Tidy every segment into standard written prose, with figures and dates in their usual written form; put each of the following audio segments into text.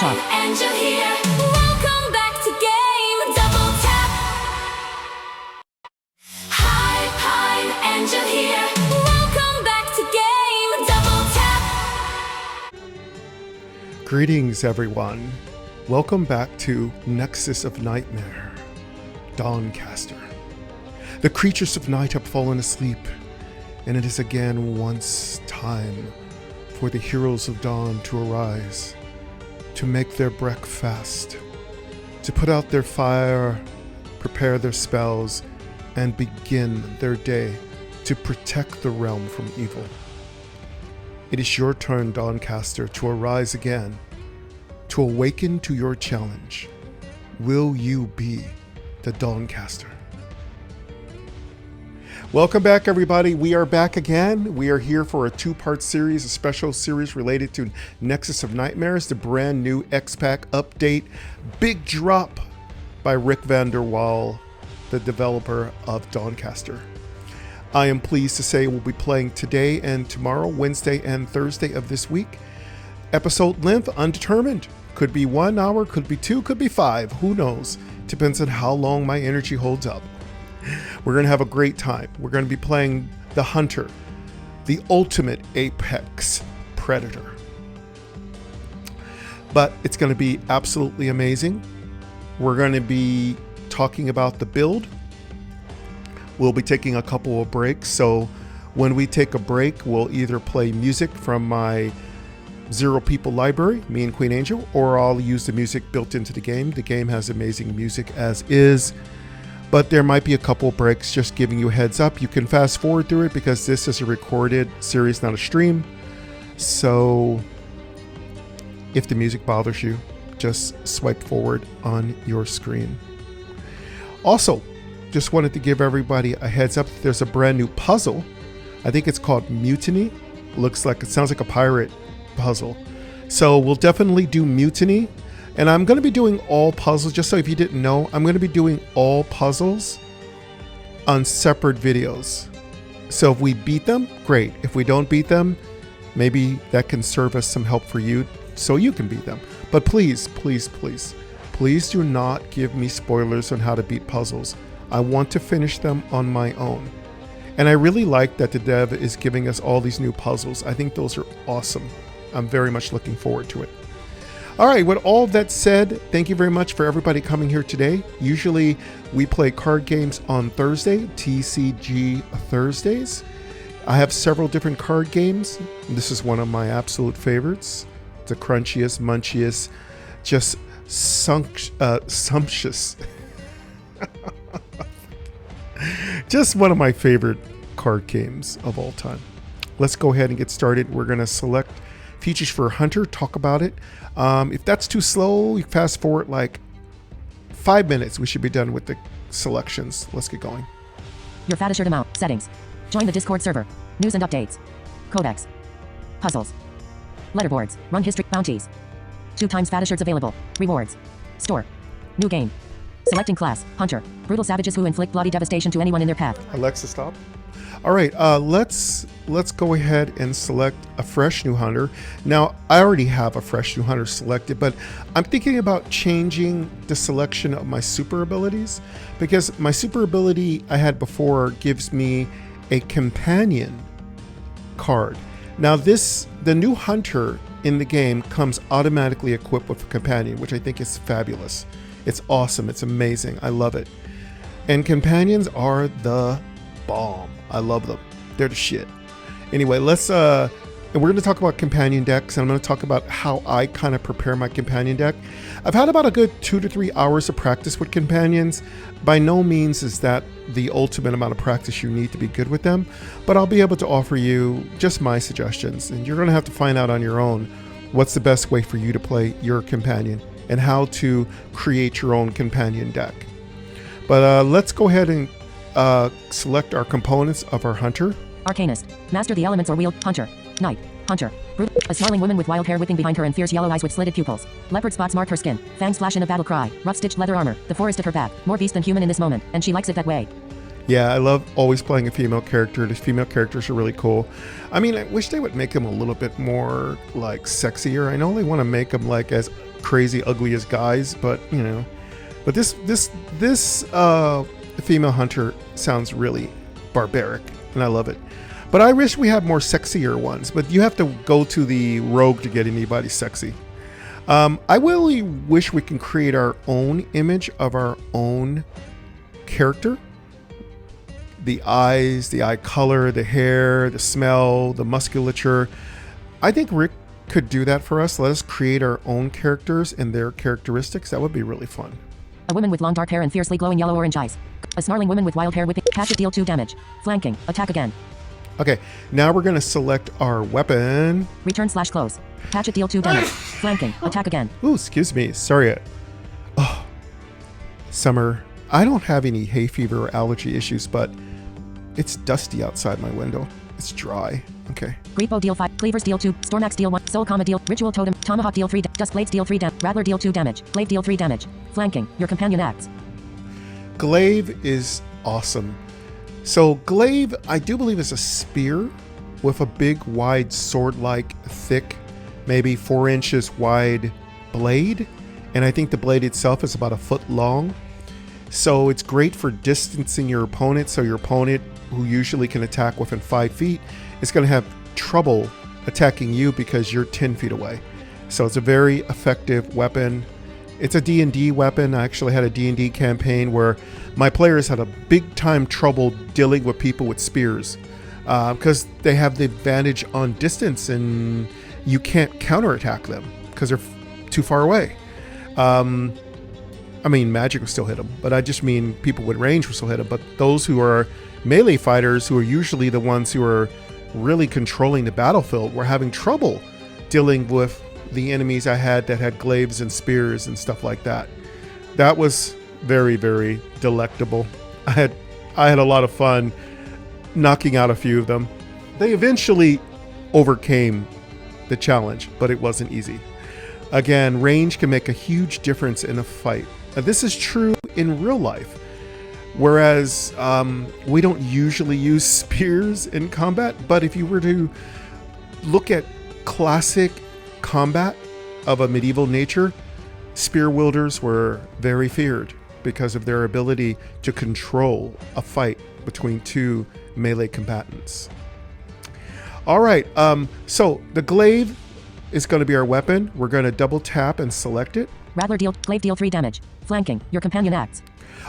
talk. And you're here. Welcome back to game. Double tap. Hi, and you're here. Welcome back to game. Double tap. Greetings, everyone. Welcome back to Nexus of Nightmare, Dawncaster. The creatures of night have fallen asleep, and it is again once time for the heroes of dawn to arise, to make their breakfast, to put out their fire, prepare their spells, and begin their day to protect the realm from evil. It is your turn, Dawncaster, to arise again, to awaken to your challenge. Will you be the Dawncaster? Welcome back, everybody. We are back again. We are here for a two-part series, a special series related to Nexus of Nightmares, the brand new X-Pack update, big drop by Rick van der Waal, the developer of Dawncaster. I am pleased to say we'll be playing today and tomorrow, Wednesday and Thursday of this week. Episode length, undetermined. Could be 1 hour, could be 2, could be 5. Who knows? Depends on how long my energy holds up. We're going to have a great time. We're going to be playing the Hunter, the ultimate apex predator. But it's going to be absolutely amazing. We're going to be talking about the build. We'll be taking a couple of breaks. So when we take a break, we'll either play music from my Zero People library, me and Queen Angel, or I'll use the music built into the game. The game has amazing music as is. But there might be a couple breaks, just giving you a heads up. You can fast forward through it because this is a recorded series, not a stream. So if the music bothers you, just swipe forward on your screen. Also, just wanted to give everybody a heads up. There's a brand new puzzle. I think it's called Mutiny. It sounds like a pirate puzzle. So we'll definitely do Mutiny. And I'm going to be doing all puzzles, just so if you didn't know, I'm going to be doing all puzzles on separate videos. So if we beat them, great. If we don't beat them, maybe that can serve as some help for you so you can beat them. But please, please, please, please do not give me spoilers on how to beat puzzles. I want to finish them on my own. And I really like that the dev is giving us all these new puzzles. I think those are awesome. I'm very much looking forward to it. All right, with all that said, thank you very much for everybody coming here today. Usually we play card games on Thursday, TCG Thursdays. I have several different card games. This is one of my absolute favorites. The crunchiest, munchiest, just sumptuous. Just one of my favorite card games of all time. Let's go ahead and get started. We're going to select features for Hunter, talk about it. If that's too slow, you fast forward like 5 minutes. We should be done with the selections. Let's get going. Your fat assured amount. Settings. Join the Discord server. News and updates. Codex. Puzzles. Letterboards. Run history. Bounties. 2 times fat assureds available. Rewards. Store. New game. Selecting class. Hunter. Brutal savages who inflict bloody devastation to anyone in their path. Alexa, stop. All right, let's go ahead and select a fresh new hunter. Now, I already have a fresh new hunter selected, but I'm thinking about changing the selection of my super abilities because my super ability I had before gives me a companion card. Now, the new hunter in the game comes automatically equipped with a companion, which I think is fabulous. It's awesome. It's amazing. I love it. And companions are the bomb. I love them. They're the shit. Anyway, and we're going to talk about companion decks, and I'm going to talk about how I kind of prepare my companion deck. I've had about a good 2 to 3 hours of practice with companions. By no means is that the ultimate amount of practice you need to be good with them, but I'll be able to offer you just my suggestions, and you're going to have to find out on your own what's the best way for you to play your companion and how to create your own companion deck. But let's go ahead and select our components of our hunter. Arcanist. Master the elements or wield. Hunter. Knight. Hunter. A snarling woman with wild hair whipping behind her and fierce yellow eyes with slitted pupils. Leopard spots mark her skin. Fangs flash in a battle cry. Rough stitched leather armor. The forest at her back. More beast than human in this moment, and she likes it that way. Yeah, I love always playing a female character. The female characters are really cool. I mean, I wish they would make them a little bit more like sexier. I know they want to make them like as crazy ugly as guys, but you know, but this female hunter sounds really barbaric, and I love it. But I wish we had more sexier ones. But you have to go to the rogue to get anybody sexy. I really wish we can create our own image of our own character. The eyes, the eye color, the hair, the smell, the musculature. I think Rick could do that for us. Let us create our own characters and their characteristics. That would be really fun. A woman with long dark hair and fiercely glowing yellow-orange eyes. A snarling woman with wild hair whipping. Hatchet deal 2 damage. Flanking. Attack again. Okay, now we're going to select our weapon. Return/close. Hatchet deal 2 damage. Flanking. Attack again. Ooh, excuse me. Sorry. Oh, summer. I don't have any hay fever or allergy issues, but it's dusty outside my window. It's dry. Okay. Great bow deal 5. Cleavers deal 2. Stormax deal 1. Soul Comma deal. Ritual totem. Tomahawk deal 3. Dusk blades deal 3 damage. Rattler deal 2 damage. Glaive deal 3 damage. Flanking. Your companion acts. Glaive is awesome. So glaive, I do believe, is a spear with a big, wide, sword-like, thick, maybe 4 inches wide blade. And I think the blade itself is about a foot long. So it's great for distancing your opponent. So your opponent, who usually can attack within 5 feet, is going to have trouble attacking you because you're 10 feet away. So it's a very effective weapon. It's a D&D weapon. I actually had a D&D campaign where my players had a big time trouble dealing with people with spears because they have the advantage on distance and you can't counterattack them because they're too far away. I mean, magic will still hit them, but I just mean people with range will still hit them. But those who are melee fighters, who are usually the ones who are really controlling the battlefield, were having trouble dealing with the enemies I had that had glaives and spears and stuff like that. That was very, very delectable. I had a lot of fun knocking out a few of them. They eventually overcame the challenge, but it wasn't easy. Again, range can make a huge difference in a fight. This is true in real life. Whereas we don't usually use spears in combat, but if you were to look at classic combat of a medieval nature, spear wielders were very feared because of their ability to control a fight between 2 melee combatants. All right, so the glaive is going to be our weapon. We're going to double tap and select it. Rattler deal. Glaive deal 3 damage. Flanking. Your companion acts.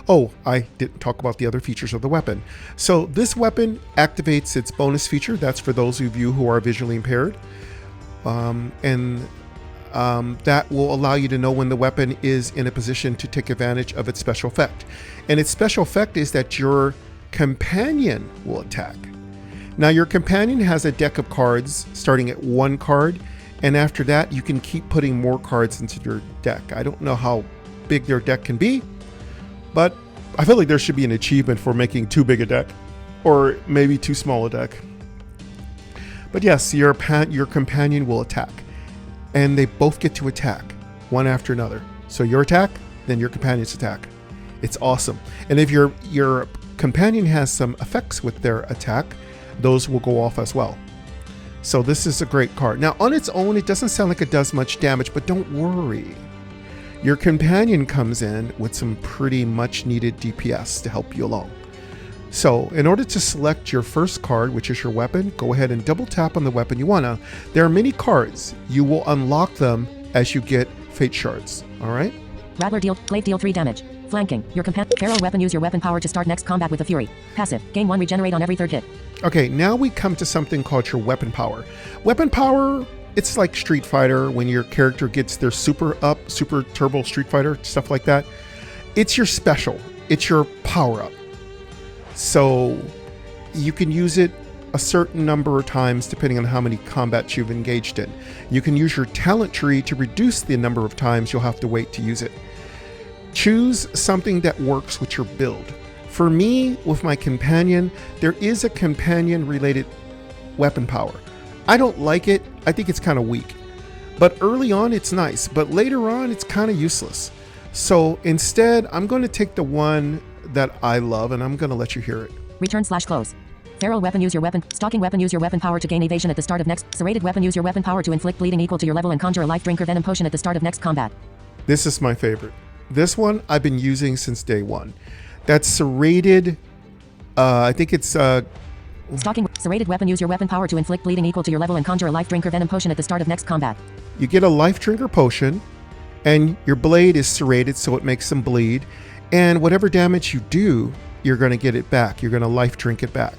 Oh, I didn't talk about the other features of the weapon. So this weapon activates its bonus feature. That's for those of you who are visually impaired. That will allow you to know when the weapon is in a position to take advantage of its special effect. And its special effect is that your companion will attack. Now, your companion has a deck of cards starting at 1 card. And after that, you can keep putting more cards into your deck. I don't know how big their deck can be, but I feel like there should be an achievement for making too big a deck, or maybe too small a deck. But yes, your companion will attack, and they both get to attack, one after another. So your attack, then your companion's attack. It's awesome. And if your companion has some effects with their attack, those will go off as well. So this is a great card. Now, on its own, it doesn't sound like it does much damage, but don't worry. Your companion comes in with some pretty much needed DPS to help you along. So in order to select your first card, which is your weapon, go ahead and double tap on the weapon you want to. There are many cards. You will unlock them as you get fate shards. All right? Rattler deal. Glaive deal 3 damage. Flanking. Your companion. Pharaoh weapon. Use your weapon power to start next combat with a fury. Passive. Gain 1 regenerate on every 3rd hit. Okay, now we come to something called your weapon power. Weapon power, it's like Street Fighter when your character gets their super turbo Street Fighter, stuff like that. It's your special. It's your power up. So you can use it a certain number of times depending on how many combats you've engaged in. You can use your talent tree to reduce the number of times you'll have to wait to use it. Choose something that works with your build. For me, with my companion, there is a companion-related weapon power. I don't like it. I think it's kind of weak. But early on, it's nice. But later on, it's kind of useless. So instead, I'm going to take the one that I love, and I'm going to let you hear it. Return/close. Feral weapon, use your weapon. Stalking weapon, use your weapon power to gain evasion at the start of next. Serrated weapon, use your weapon power to inflict bleeding equal to your level and conjure a life drinker venom potion at the start of next combat. This is my favorite. This one I've been using since day one. That's serrated. I think it's Stalking serrated weapon, use your weapon power to inflict bleeding equal to your level and conjure a life drinker venom potion at the start of next combat. You get a life drinker potion, and your blade is serrated so it makes them bleed. And whatever damage you do, you're going to get it back. You're going to life drink it back.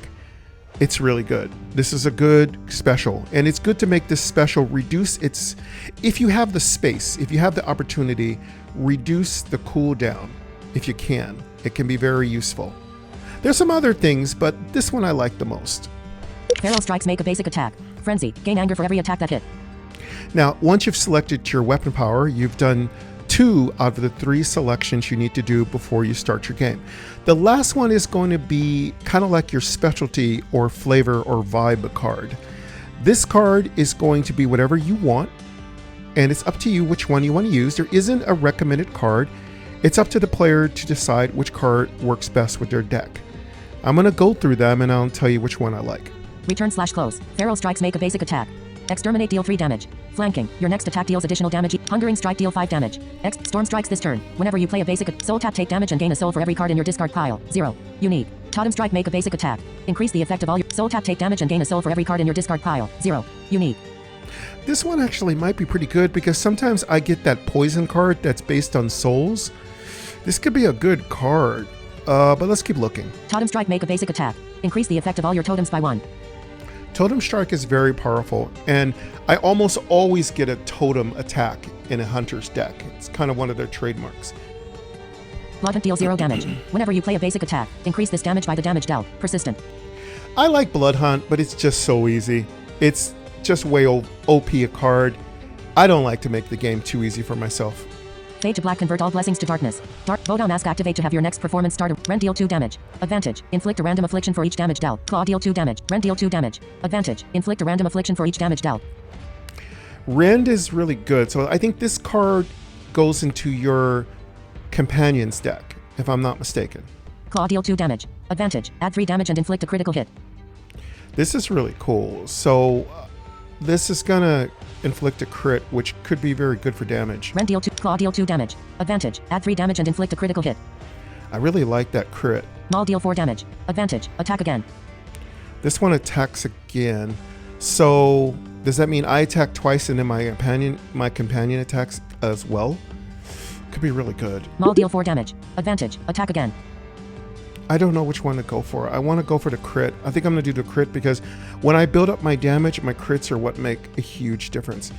It's really good. This is a good special, and it's good to make this special reduce its, if you have the space, if you have the opportunity, reduce the cooldown if you can. It can be very useful. There's some other things, but this one I like the most. Feral strikes make a basic attack. Frenzy, gain anger for every attack that hit. Now, once you've selected your weapon power, you've done 2 out of the 3 selections you need to do before you start your game. The last one is going to be kind of like your specialty or flavor or vibe card. This card is going to be whatever you want, and it's up to you which one you want to use. There isn't a recommended card. It's up to the player to decide which card works best with their deck. I'm going to go through them and I'll tell you which one I like. Return/close. Feral strikes make a basic attack. Exterminate, deal 3 damage. Flanking, your next attack deals additional damage. Hungering strike, deal 5 damage. Storm strikes this turn. Whenever you play a basic soul tap, take damage and gain a soul for every card in your discard pile. 0. Unique. Totem strike, make a basic attack. Increase the effect of all your soul tap, take damage and gain a soul for every card in your discard pile. 0. Unique. This one actually might be pretty good because sometimes I get that poison card that's based on souls. This could be a good card, but let's keep looking. Totem strike, make a basic attack. Increase the effect of all your totems by 1. Totem strike is very powerful, and I almost always get a totem attack in a hunter's deck. It's kind of one of their trademarks. Blood hunt, deal 0 damage. Whenever you play a basic attack, increase this damage by the damage dealt. Persistent. I like Blood Hunt, but it's just so easy. It's just way OP a card. I don't like to make the game too easy for myself. Fade to black, convert all blessings to darkness. Voda mask, activate to have your next performance start. Rend, deal 2 damage. Advantage, inflict a random affliction for each damage dealt. Claw, deal 2 damage. Rend, deal 2 damage. Advantage, inflict a random affliction for each damage dealt. Rend is really good, so I think this card goes into your companion's deck, if I'm not mistaken. Claw, deal 2 damage. Advantage, add 3 damage and inflict a critical hit. This is really cool. So this is gonna inflict a crit, which could be very good for damage. Rend, deal 2. Claw, deal 2 damage. Advantage, add 3 damage and inflict a critical hit. I really like that crit. Maul, deal 4 damage. Advantage, attack again. This one attacks again. So does that mean I attack twice and then my companion attacks as well? Could be really good. Maul, deal 4 damage. Advantage, attack again. I don't know which one to go for. I want to go for the crit. I think I'm going to do the crit because when I build up my damage, my crits are what make a huge difference.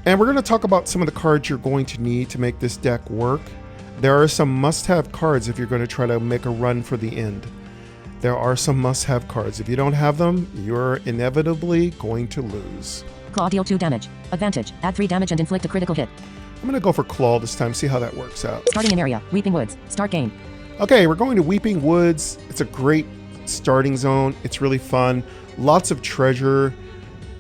And we're going to talk about some of the cards you're going to need to make this deck work. There are some must-have cards if you're going to try to make a run for the end. There are some must-have cards. If you don't have them, you're inevitably going to lose. Claw, deal 2 damage. Advantage, add 3 damage and inflict a critical hit. I'm going to go for Claw this time, see how that works out. Starting in area, Weeping Woods. Start game. Okay, we're going to Weeping Woods. It's a great starting zone. It's really fun. Lots of treasure.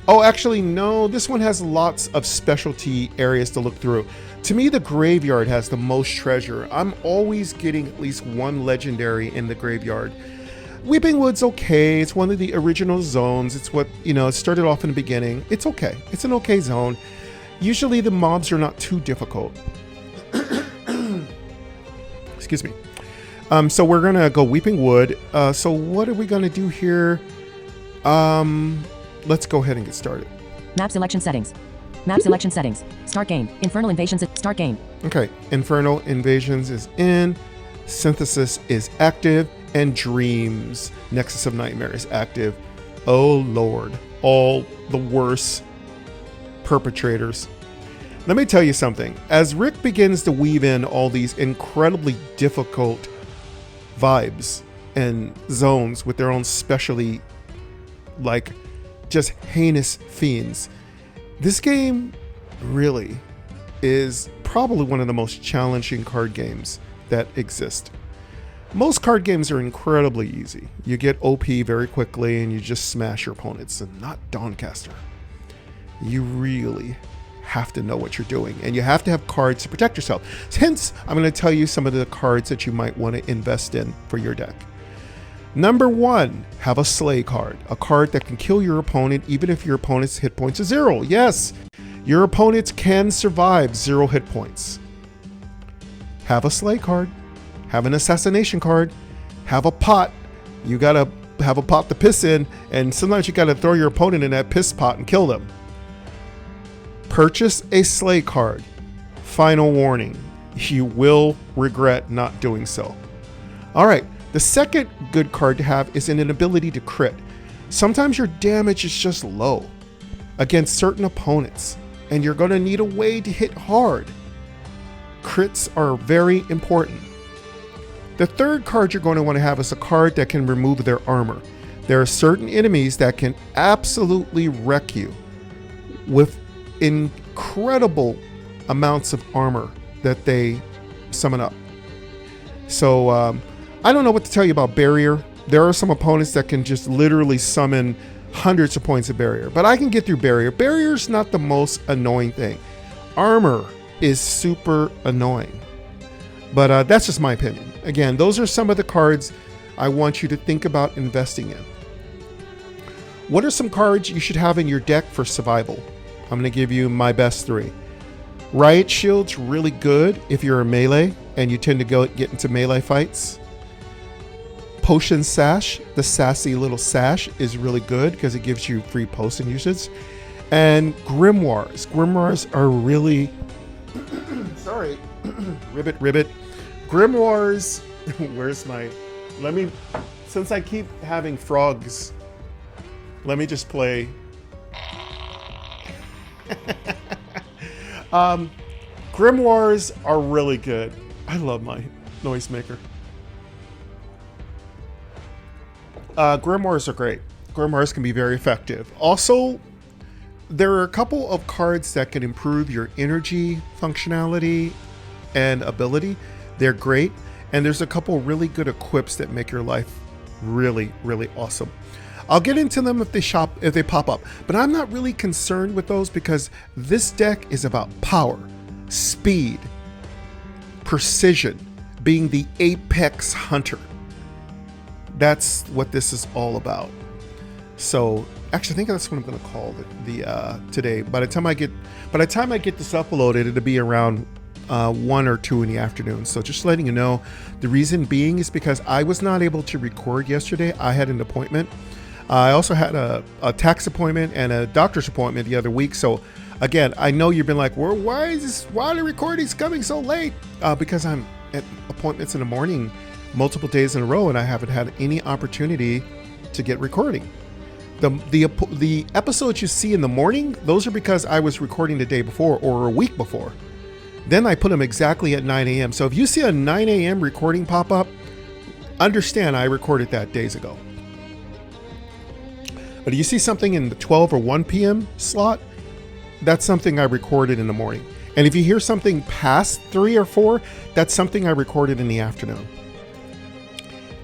Oh, actually, no. This one has lots of specialty areas to look through. To me, the graveyard has the most treasure. I'm always getting at least one legendary in the graveyard. Weeping Woods, okay. It's one of the original zones. It's what, it started off in the beginning. It's okay. It's an okay zone. Usually the mobs are not too difficult. Excuse me. So we're going to go Weeping Wood. So what are we going to do here? Let's go ahead and get started. Map selection settings. Map selection settings. Start game. Infernal Invasions. Start game. Okay. Infernal Invasions is in. Synthesis is active. And Dreams, Nexus of Nightmares is active. Oh, Lord. All the worst perpetrators. Let me tell you something. As Rick begins to weave in all these incredibly difficult vibes and zones with their own specialty, like just heinous fiends, this game really is probably one of the most challenging card games that exist. Most card games are incredibly easy. You get OP very quickly and you just smash your opponents, and not Dawncaster. You really have to know what you're doing, and you have to have cards to protect yourself. Hence, I'm going to tell you some of the cards that you might want to invest in for your deck. Number 1, have a Slay card, a card that can kill your opponent even if your opponent's hit points are 0. Yes, your opponents can survive 0 hit points. Have a Slay card, have an Assassination card, have a pot. You gotta have a pot to piss in, and sometimes you gotta throw your opponent in that piss pot and kill them. Purchase a Slay card. Final warning, you will regret not doing so. All right, the second good card to have is an ability to crit. Sometimes your damage is just low against certain opponents, and you're gonna need a way to hit hard. Crits are very important. The third card you're going to want to have is a card that can remove their armor. There are certain enemies that can absolutely wreck you with incredible amounts of armor that they summon up. So I don't know what to tell you about barrier. There are some opponents that can just literally summon hundreds of points of barrier, but I can get through barrier. Barrier's not the most annoying thing. Armor is super annoying, but that's just my opinion. Again, those are some of the cards I want you to think about investing in. What are some cards you should have in your deck for survival? I'm going to give you my best 3. Riot Shield's really good if you're a melee and you tend to get into melee fights. Potion Sash, the sassy little sash, is really good because it gives you free potion usage. And Grimoires. Grimoires are really sorry, ribbit. Grimoires, where's my, since I keep having frogs, let me just play. Grimoires are really good. I love my noisemaker. Grimoires are great. Grimoires can be very effective. Also, there are a couple of cards that can improve your energy functionality and ability. They're great. And there's a couple really good equips that make your life really, really awesome. I'll get into them if they pop up, but I'm not really concerned with those because this deck is about power, speed, precision, being the apex hunter. That's what this is all about. So actually, I think that's what I'm going to call it today. By the time I get this uploaded, it'll be around 1 or 2 in the afternoon. So just letting you know, the reason being is because I was not able to record yesterday. I had an appointment. I also had a tax appointment and a doctor's appointment the other week. So again, I know you've been like, well, why are the recordings coming so late? Because I'm at appointments in the morning multiple days in a row, and I haven't had any opportunity to get recording. The episodes you see in the morning, those are because I was recording the day before or a week before. Then I put them exactly at 9 a.m. So if you see a 9 a.m. recording pop up, understand I recorded that days ago. But if you see something in the 12 or 1 p.m. slot, that's something I recorded in the morning. And if you hear something past 3 or 4, that's something I recorded in the afternoon.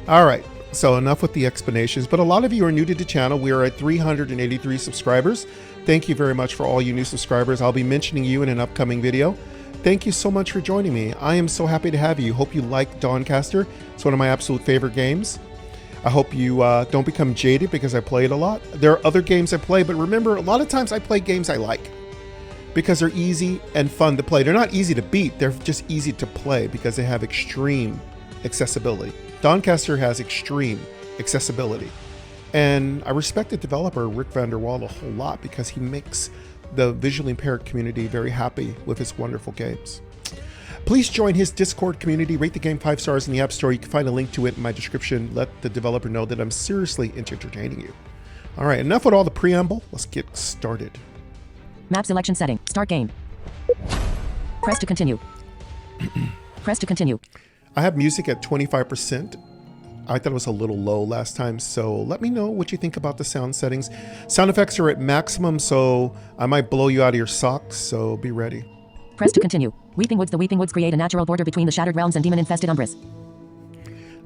All right. So enough with the explanations, but a lot of you are new to the channel. We are at 383 subscribers. Thank you very much for all you new subscribers. I'll be mentioning you in an upcoming video. Thank you so much for joining me. I am so happy to have you. Hope you like Dawncaster. It's one of my absolute favorite games. I hope you don't become jaded because I play it a lot. There are other games I play, but remember, a lot of times I play games I like because they're easy and fun to play. They're not easy to beat. They're just easy to play because they have extreme accessibility. Dawncaster has extreme accessibility. And I respect the developer, Rick van der Wal, a whole lot because he makes the visually impaired community very happy with his wonderful games. Please join his Discord community. Rate the game 5 stars in the App Store. You can find a link to it in my description. Let the developer know that I'm seriously into entertaining you. All right, enough with all the preamble. Let's get started. Map selection setting. Start game. Press to continue. Press to continue. I have music at 25%. I thought it was a little low last time, so let me know what you think about the sound settings. Sound effects are at maximum, so I might blow you out of your socks, so be ready. Press to continue. Weeping Woods. The Weeping Woods create a natural border between the Shattered Realms and demon-infested Umbris.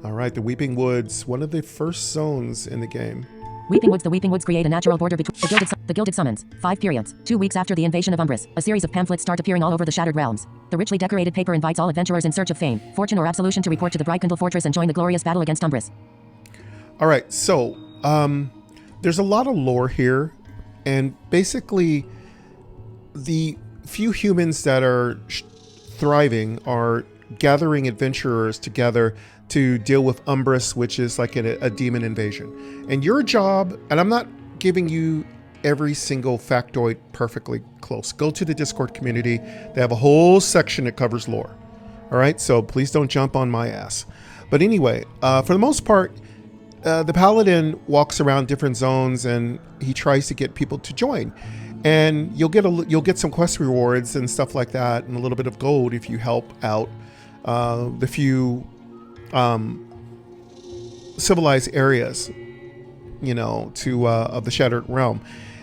All right, the Weeping Woods, one of the first zones in the game. Weeping Woods. The Weeping Woods create a natural border between the Gilded Summons. 5 periods. 2 weeks after the invasion of Umbris, a series of pamphlets start appearing all over the Shattered Realms. The richly decorated paper invites all adventurers in search of fame, fortune, or absolution to report to the Brightcandle Fortress and join the glorious battle against Umbris. All right, so there's a lot of lore here, and basically the few humans that are thriving are gathering adventurers together to deal with Umbris, which is like a demon invasion. And your job, and I'm not giving you every single factoid perfectly close. Go to the Discord community. They have a whole section that covers lore. All right, so please don't jump on my ass. But anyway, for the most part, the paladin walks around different zones and he tries to get people to join. And you'll get some quest rewards and stuff like that, and a little bit of gold if you help out the few civilized areas, of the Shattered Realm.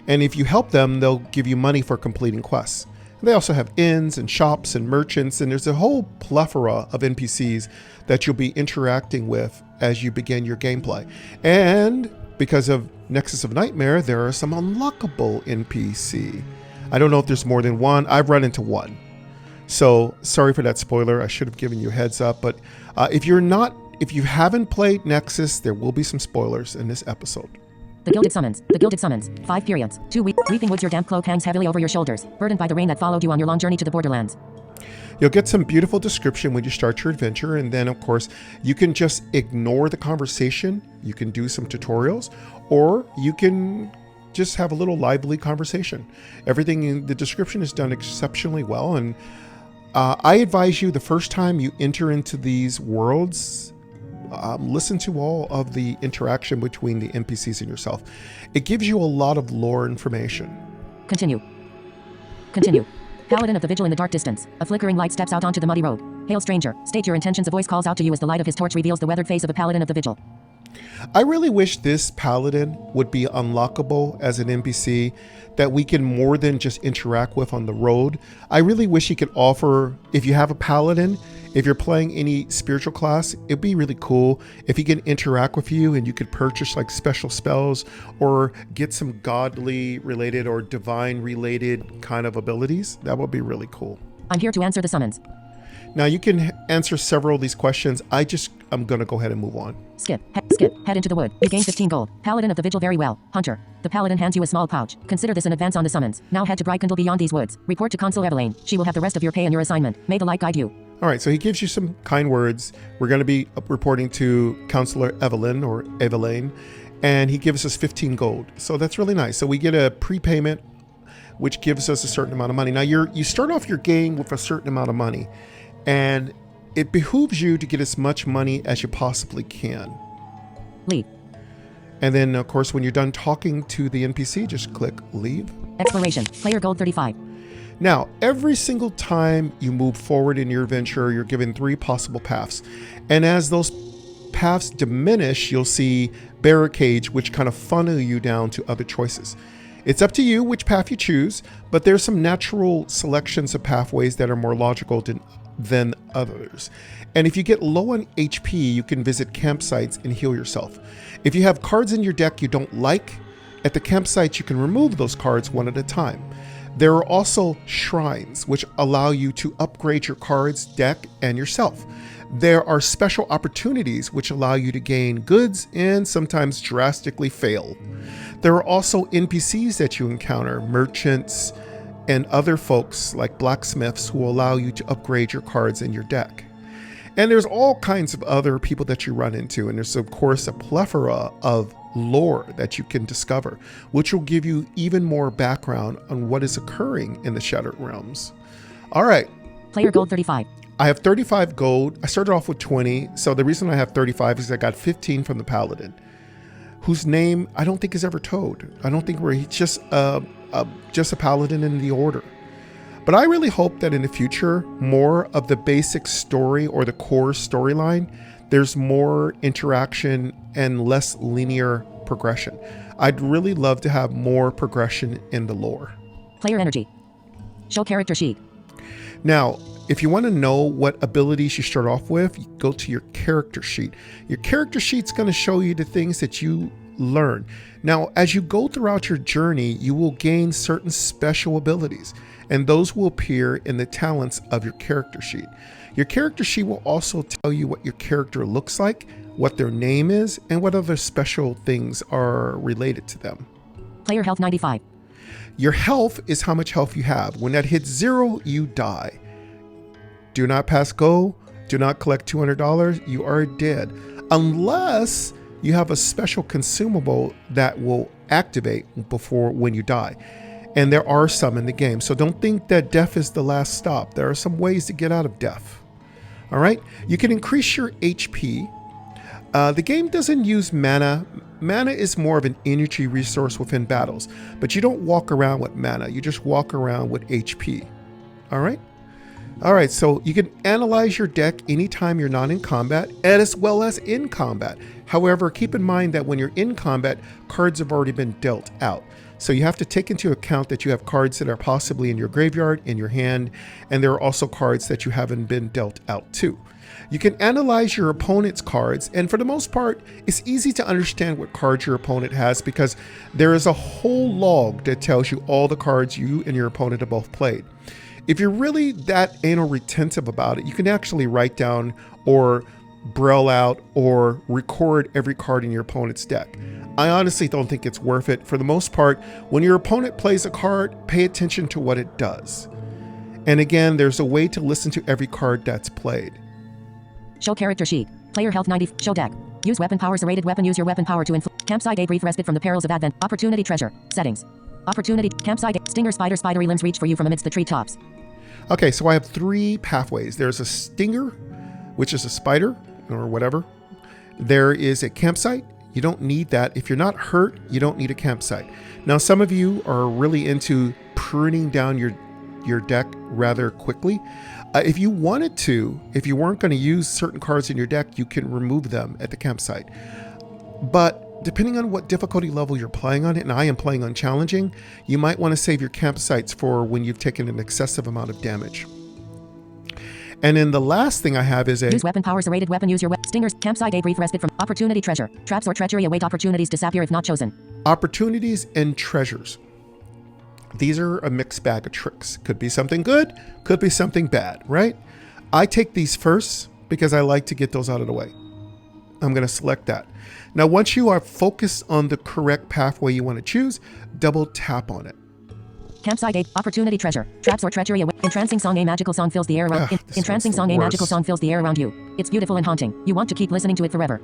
And if you help them, they'll give you money for completing quests. They also have inns and shops and merchants, and there's a whole plethora of NPCs that you'll be interacting with as you begin your gameplay. And because of Nexus of Nightmare, there are some unlockable NPC. I don't know if there's more than one. I've run into one. So sorry for that spoiler. I should have given you a heads up. But if you haven't played Nexus, there will be some spoilers in this episode. The Gilded Summons. The Gilded Summons. 5 periods. 2 weeks. Weeping Woods. Your damp cloak hangs heavily over your shoulders, burdened by the rain that followed you on your long journey to the Borderlands. You'll get some beautiful description when you start your adventure, and then of course you can just ignore the conversation. You can do some tutorials, or you can just have a little lively conversation. Everything in the description is done exceptionally well, and I advise you the first time you enter into these worlds, listen to all of the interaction between the NPCs and yourself. It gives you a lot of lore information. Continue. Paladin of the Vigil in the dark distance. A flickering light steps out onto the muddy road. Hail stranger, state your intentions. A voice calls out to you as the light of his torch reveals the weathered face of a Paladin of the Vigil. I really wish this Paladin would be unlockable as an NPC that we can more than just interact with on the road. I really wish he could offer, if you have a Paladin, if you're playing any spiritual class, it'd be really cool if he can interact with you and you could purchase like special spells or get some godly related or divine related kind of abilities. That would be really cool. I'm here to answer the summons. Now you can answer several of these questions. I'm going to go ahead and move on. Skip. Head into the wood. You gain 15 gold. Paladin of the Vigil. Very well. Hunter. The Paladin hands you a small pouch. Consider this an advance on the summons. Now head to Brightcandle beyond these woods. Report to Consul Eveline. She will have the rest of your pay and your assignment. May the light guide you. All right, so he gives you some kind words. We're going to be reporting to Counselor Evelyn or Eveline, and he gives us 15 gold. So that's really nice. So we get a prepayment, which gives us a certain amount of money. Now you start off your game with a certain amount of money, and it behooves you to get as much money as you possibly can. Leave. And then, of course, when you're done talking to the NPC, just click leave. Exploration. Player gold 35. Now, every single time you move forward in your adventure, you're given 3 possible paths. And as those paths diminish, you'll see barricades, which kind of funnel you down to other choices. It's up to you which path you choose, but there's some natural selections of pathways that are more logical than others. And if you get low on HP, you can visit campsites and heal yourself. If you have cards in your deck you don't like, at the campsites you can remove those cards one at a time. There are also shrines, which allow you to upgrade your cards, deck, and yourself. There are special opportunities which allow you to gain goods and sometimes drastically fail. There are also NPCs that you encounter, merchants, and other folks like blacksmiths who allow you to upgrade your cards in your deck. And there's all kinds of other people that you run into, and there's of course a plethora of lore that you can discover, which will give you even more background on what is occurring in the Shattered Realms. All right. Player gold 35. I have 35 gold. I started off with 20. So the reason I have 35 is I got 15 from the Paladin, whose name I don't think is ever told. I don't think he's just a Paladin in the order. But I really hope that in the future, more of the basic story or the core storyline, there's more interaction and less linear progression. I'd really love to have more progression in the lore. Player energy. Show character sheet. Now, if you want to know what abilities you start off with, you go to your character sheet. Your character sheet's going to show you the things that you learn. Now, as you go throughout your journey, you will gain certain special abilities, and those will appear in the talents of your character sheet. Your character sheet will also tell you what your character looks like, what their name is, and what other special things are related to them. Player health 95. Your health is how much health you have. When that hits 0, you die. Do not pass go. Do not collect $200. You are dead. Unless you have a special consumable that will activate before when you die. And there are some in the game. So don't think that death is the last stop. There are some ways to get out of death. All right. You can increase your HP. The game doesn't use mana. Mana is more of an energy resource within battles, but you don't walk around with mana. You just walk around with HP. All right. All right. So you can analyze your deck anytime you're not in combat, and as well as in combat. However, keep in mind that when you're in combat, cards have already been dealt out. So you have to take into account that you have cards that are possibly in your graveyard, in your hand, and there are also cards that you haven't been dealt out to. You can analyze your opponent's cards, and for the most part, it's easy to understand what cards your opponent has because there is a whole log that tells you all the cards you and your opponent have both played. If you're really that anal retentive about it, you can actually write down or braille out or record every card in your opponent's deck. I honestly don't think it's worth it. For the most part, when your opponent plays a card, pay attention to what it does. And again, there's a way to listen to every card that's played. Show character sheet. Player health 90. Show deck. Use weapon powers. A rated weapon. Use your weapon power to inflict. Campsite A. Brief respite from the perils of advent. Opportunity treasure. Settings. Opportunity. Campsite A. Stinger spider. Spidery limbs reach for you from amidst the treetops. Okay, so I have 3 pathways. There's a stinger, which is a spider or whatever. There is a campsite. You don't need that. If you're not hurt, you don't need a campsite. Now, some of you are really into pruning down your deck rather quickly. If you wanted to, if you weren't going to use certain cards in your deck, you can remove them at the campsite. But depending on what difficulty level you're playing on, and I am playing on challenging, you might want to save your campsites for when you've taken an excessive amount of damage. And then the last thing I have is use weapon powers. A rated weapon. Use your stingers. Campsite A. Brief respite from opportunity treasure. Traps or treachery await opportunities to disappear if not chosen. Opportunities and treasures. These are a mixed bag of tricks. Could be something good, could be something bad, right? I take these first because I like to get those out of the way. I'm going to select that. Now, once you are focused on the correct pathway you want to choose, double tap on it. Campsite A. Opportunity treasure. Traps or treachery await. Entrancing song. A magical song fills the air around. Entrancing song. A magical song fills the air around you. It's beautiful and haunting. You want to keep listening to it forever.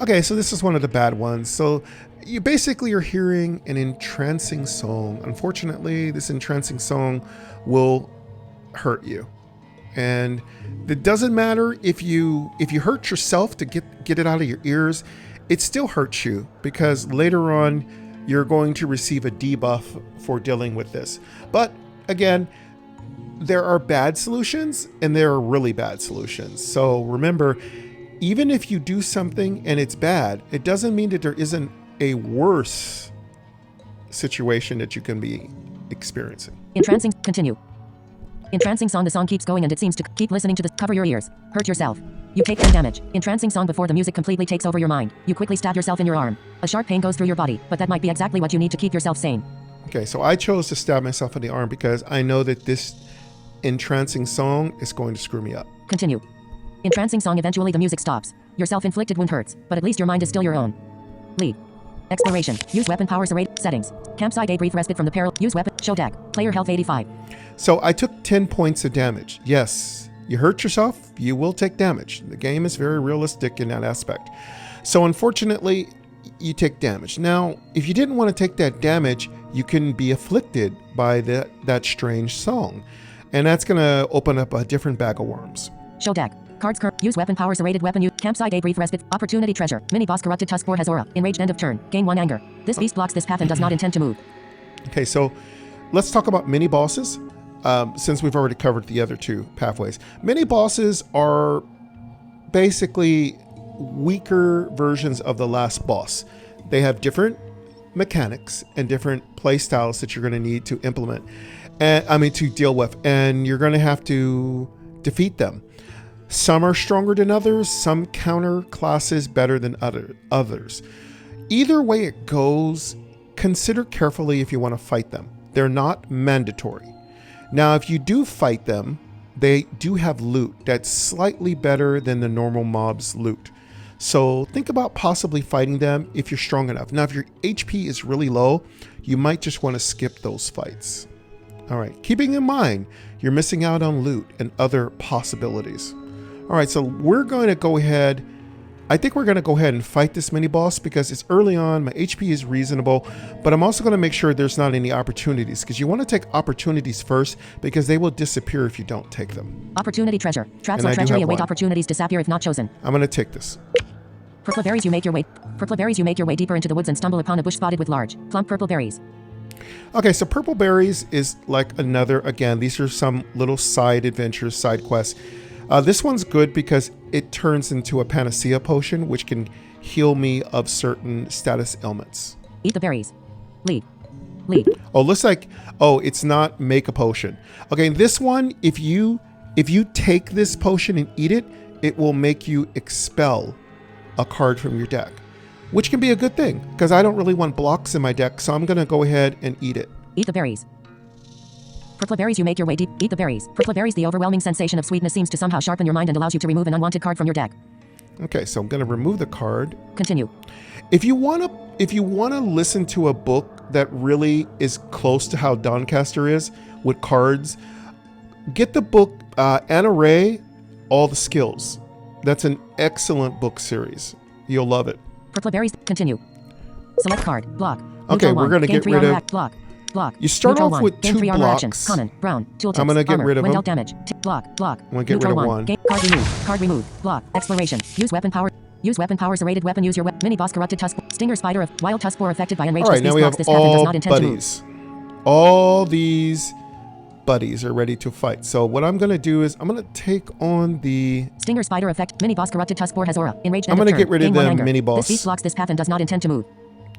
Okay, so this is one of the bad ones. So you basically are hearing an entrancing song. Unfortunately, this entrancing song will hurt you. And it doesn't matter if you hurt yourself to get it out of your ears, it still hurts you because later on you're going to receive a debuff for dealing with this. But again, there are bad solutions and there are really bad solutions. So remember, even if you do something and it's bad, it doesn't mean that there isn't a worse situation that you can be experiencing. Entrancing. Continue. Entrancing song. The song keeps going and it seems to keep listening to this. Cover your ears. Hurt yourself. You take 10 damage. Entrancing song. Before the music completely takes over your mind, you quickly stab yourself in your arm. A sharp pain goes through your body, but that might be exactly what you need to keep yourself sane. Okay, so I chose to stab myself in the arm because I know that this entrancing song is going to screw me up. Continue. Entrancing song. Eventually the music stops. Your self-inflicted wound hurts, but at least your mind is still your own. Lead. Exploration. Use weapon powers. Array. Settings. Campsite A. Brief respite from the peril. Use weapon. Show deck. Player health 85. So I took 10 points of damage. Yes, you hurt yourself, you will take damage. The game is very realistic in that aspect. So unfortunately, you take damage. Now, if you didn't want to take that damage, you can be afflicted by that strange song. And that's going to open up a different bag of worms. Show deck. Cards. Use weapon powers. A rated weapon. Use campsite A. Brief respite. Opportunity treasure. Mini boss. Corrupted tusk. 4 has aura. Enraged. End of turn. Gain 1 anger. This beast blocks this path and does not intend to move. Okay, so let's talk about mini bosses. Since we've already covered the other 2 pathways. Mini bosses are basically weaker versions of the last boss. They have different mechanics and different play styles that you're going to need to implement, and to deal with, and you're going to have to defeat them. Some are stronger than others, some counter classes better than others. Either way it goes, consider carefully if you want to fight them. They're not mandatory. Now, if you do fight them, they do have loot that's slightly better than the normal mob's loot. So think about possibly fighting them if you're strong enough. Now, if your HP is really low, you might just want to skip those fights. All right, keeping in mind, you're missing out on loot and other possibilities. All right, so we're going to go ahead. I think we're going to go ahead and fight this mini boss because it's early on. My HP is reasonable, but I'm also going to make sure there's not any opportunities because you want to take opportunities first because they will disappear if you don't take them. Opportunity treasure. Traps or treachery await opportunities disappear if not chosen. I'm going to take this. Purple berries, you make your way deeper into the woods and stumble upon a bush spotted with large, plump purple berries. Okay, so purple berries is like another, again, these are some little side adventures, side quests. This one's good because it turns into a panacea potion, which can heal me of certain status ailments. Eat the berries. Lead. Oh, looks like, oh, it's not make a potion. Okay, this one, if you take this potion and eat it, it will make you expel a card from your deck, which can be a good thing because I don't really want blocks in my deck, so I'm going to go ahead and eat it. Eat the berries. Purple berries, you make your way deep. Eat the berries. Purple berries, the overwhelming sensation of sweetness seems to somehow sharpen your mind and allows you to remove an unwanted card from your deck. Okay, so I'm going to remove the card. Continue. If you want to listen to a book that really is close to how Dawncaster is with cards, get the book Anna Ray, All the Skills. That's an excellent book series. You'll love it. Purple berries. Continue. Select card. Block. Okay, we're going to get rid of... Block. You start off with 2 blocks. Common, brown, tooltips, I'm going to get rid of them. Damage. Block. I'm going to get rid of 1. Card removed. Block. Exploration. Use weapon power. Use weapon powers. A rated weapon. Use your mini boss. Corrupted tusk. Stinger spider of wild tusk spore affected by enraged. All right, now we have all buddies. All these buddies are ready to fight. So what I'm going to do is I'm going to take on the Stinger spider effect. Mini boss. Corrupted tusk spore has aura. Enraged. I'm going to get rid of the mini boss. This beast blocks this path and does not intend to move.